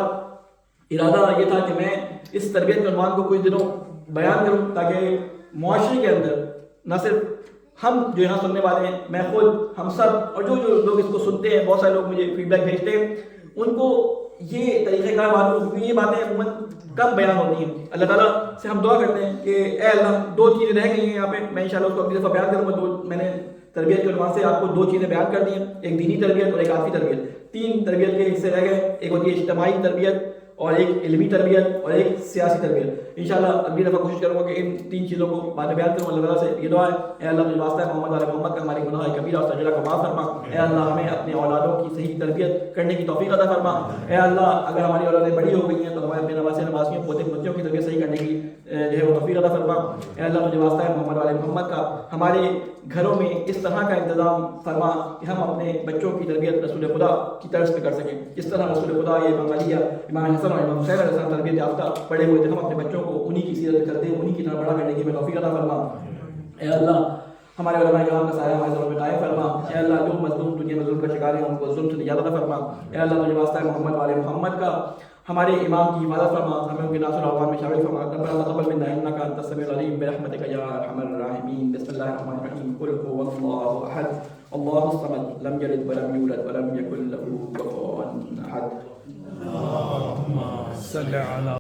ارادہ یہ تھا کہ میں اس تربیت کے عنوان کو کچھ دنوں بیان کروں تاکہ معاشرے کے اندر نہ صرف ہم جو یہاں سننے والے ہیں, میں خود, ہم سب, اور جو لوگ اس کو سنتے ہیں, بہت سارے لوگ مجھے فیڈ بیک بھیجتے ہیں, ان کو یہ طریقہ کار معلوم ہو, کیونکہ یہ باتیں عموماً کم بیان ہوتی ہیں. اللہ تعالیٰ سے ہم دعا کرتے ہیں کہ اے اللہ 2 چیزیں رہ گئی ہیں یہاں پہ, میں انشاءاللہ اس کو اگلی دفعہ بیان کروں گا. میں نے تربیت کے عنوان سے آپ کو 2 چیزیں بیان کر دی ہیں, ایک دینی تربیت اور ایک عاطفی تربیت. 3 تربیت کے حصے رہ گئے, ایک ہوتی ہے اجتماعی تربیت, اور ایک علمی تربیت, اور ایک سیاسی تربیت. انشاءاللہ اگلی دفعہ کوشش کروں گا کہ ان 3 چیزوں کو بعد میں بیان کروں. اللہ تعالیٰ سے یہ دعا ہے, اے اللہ مجھے واسطہ ہے محمد علیہ محمد کا ہمارے گناہ کبیرہ اور صغیرہ کو معاف فرما. اے اللہ ہمیں اپنے اولادوں کی صحیح تربیت کرنے کی توفیق عطا فرما. اے اللہ اگر ہماری اولادیں بڑی ہو گئی ہیں تو ہمارے اپنے نواسے نواسیوں پوتے بچوں کی تربیت صحیح کرنے کی جو ہے وہ توفیق عطا فرما. اے اللہ مجھے واسطہ ہے محمد علیہ محمد کا ہمارے گھروں میں اس طرح کا انتظام فرما کہ ہم اپنے بچوں کی تربیت رسول خدا کی طرز پہ کر سکیں. اس طرح رسول خدا یہ امام علی, امام حسن اور امام حسین علیہ السلام تربیت یافتہ پڑے ہوئے تھے, ہم اپنے بچوں کو انہی کی سیرت کرتے ہیں, انہی کی طرح بڑا کرنے کی توفیق عطا فرما. اے اللہ ہمارے علماء کرام کا سایہ ہمارے سروں پہ قائم فرما. اے اللہ جو مظلوم دنیا میں ظلم کا شکار ہے ان کو ظلم سے نجات عطا فرما. اے اللہ تجھے واسطہ ہے محمد والے محمد کا ہمارے امام کی حفاظت فرما, ہمیں ان کے ناصر اعوان میں شامل فرما. ربنا تقبل منا انك انت السميع العليم برحمتك يا ارحم الراحمين. بسم الله الرحمن الرحيم. قل هو الله احد الله الصمد لم يلد ولم يولد ولم يكن له كفوا احد. اللهم صل على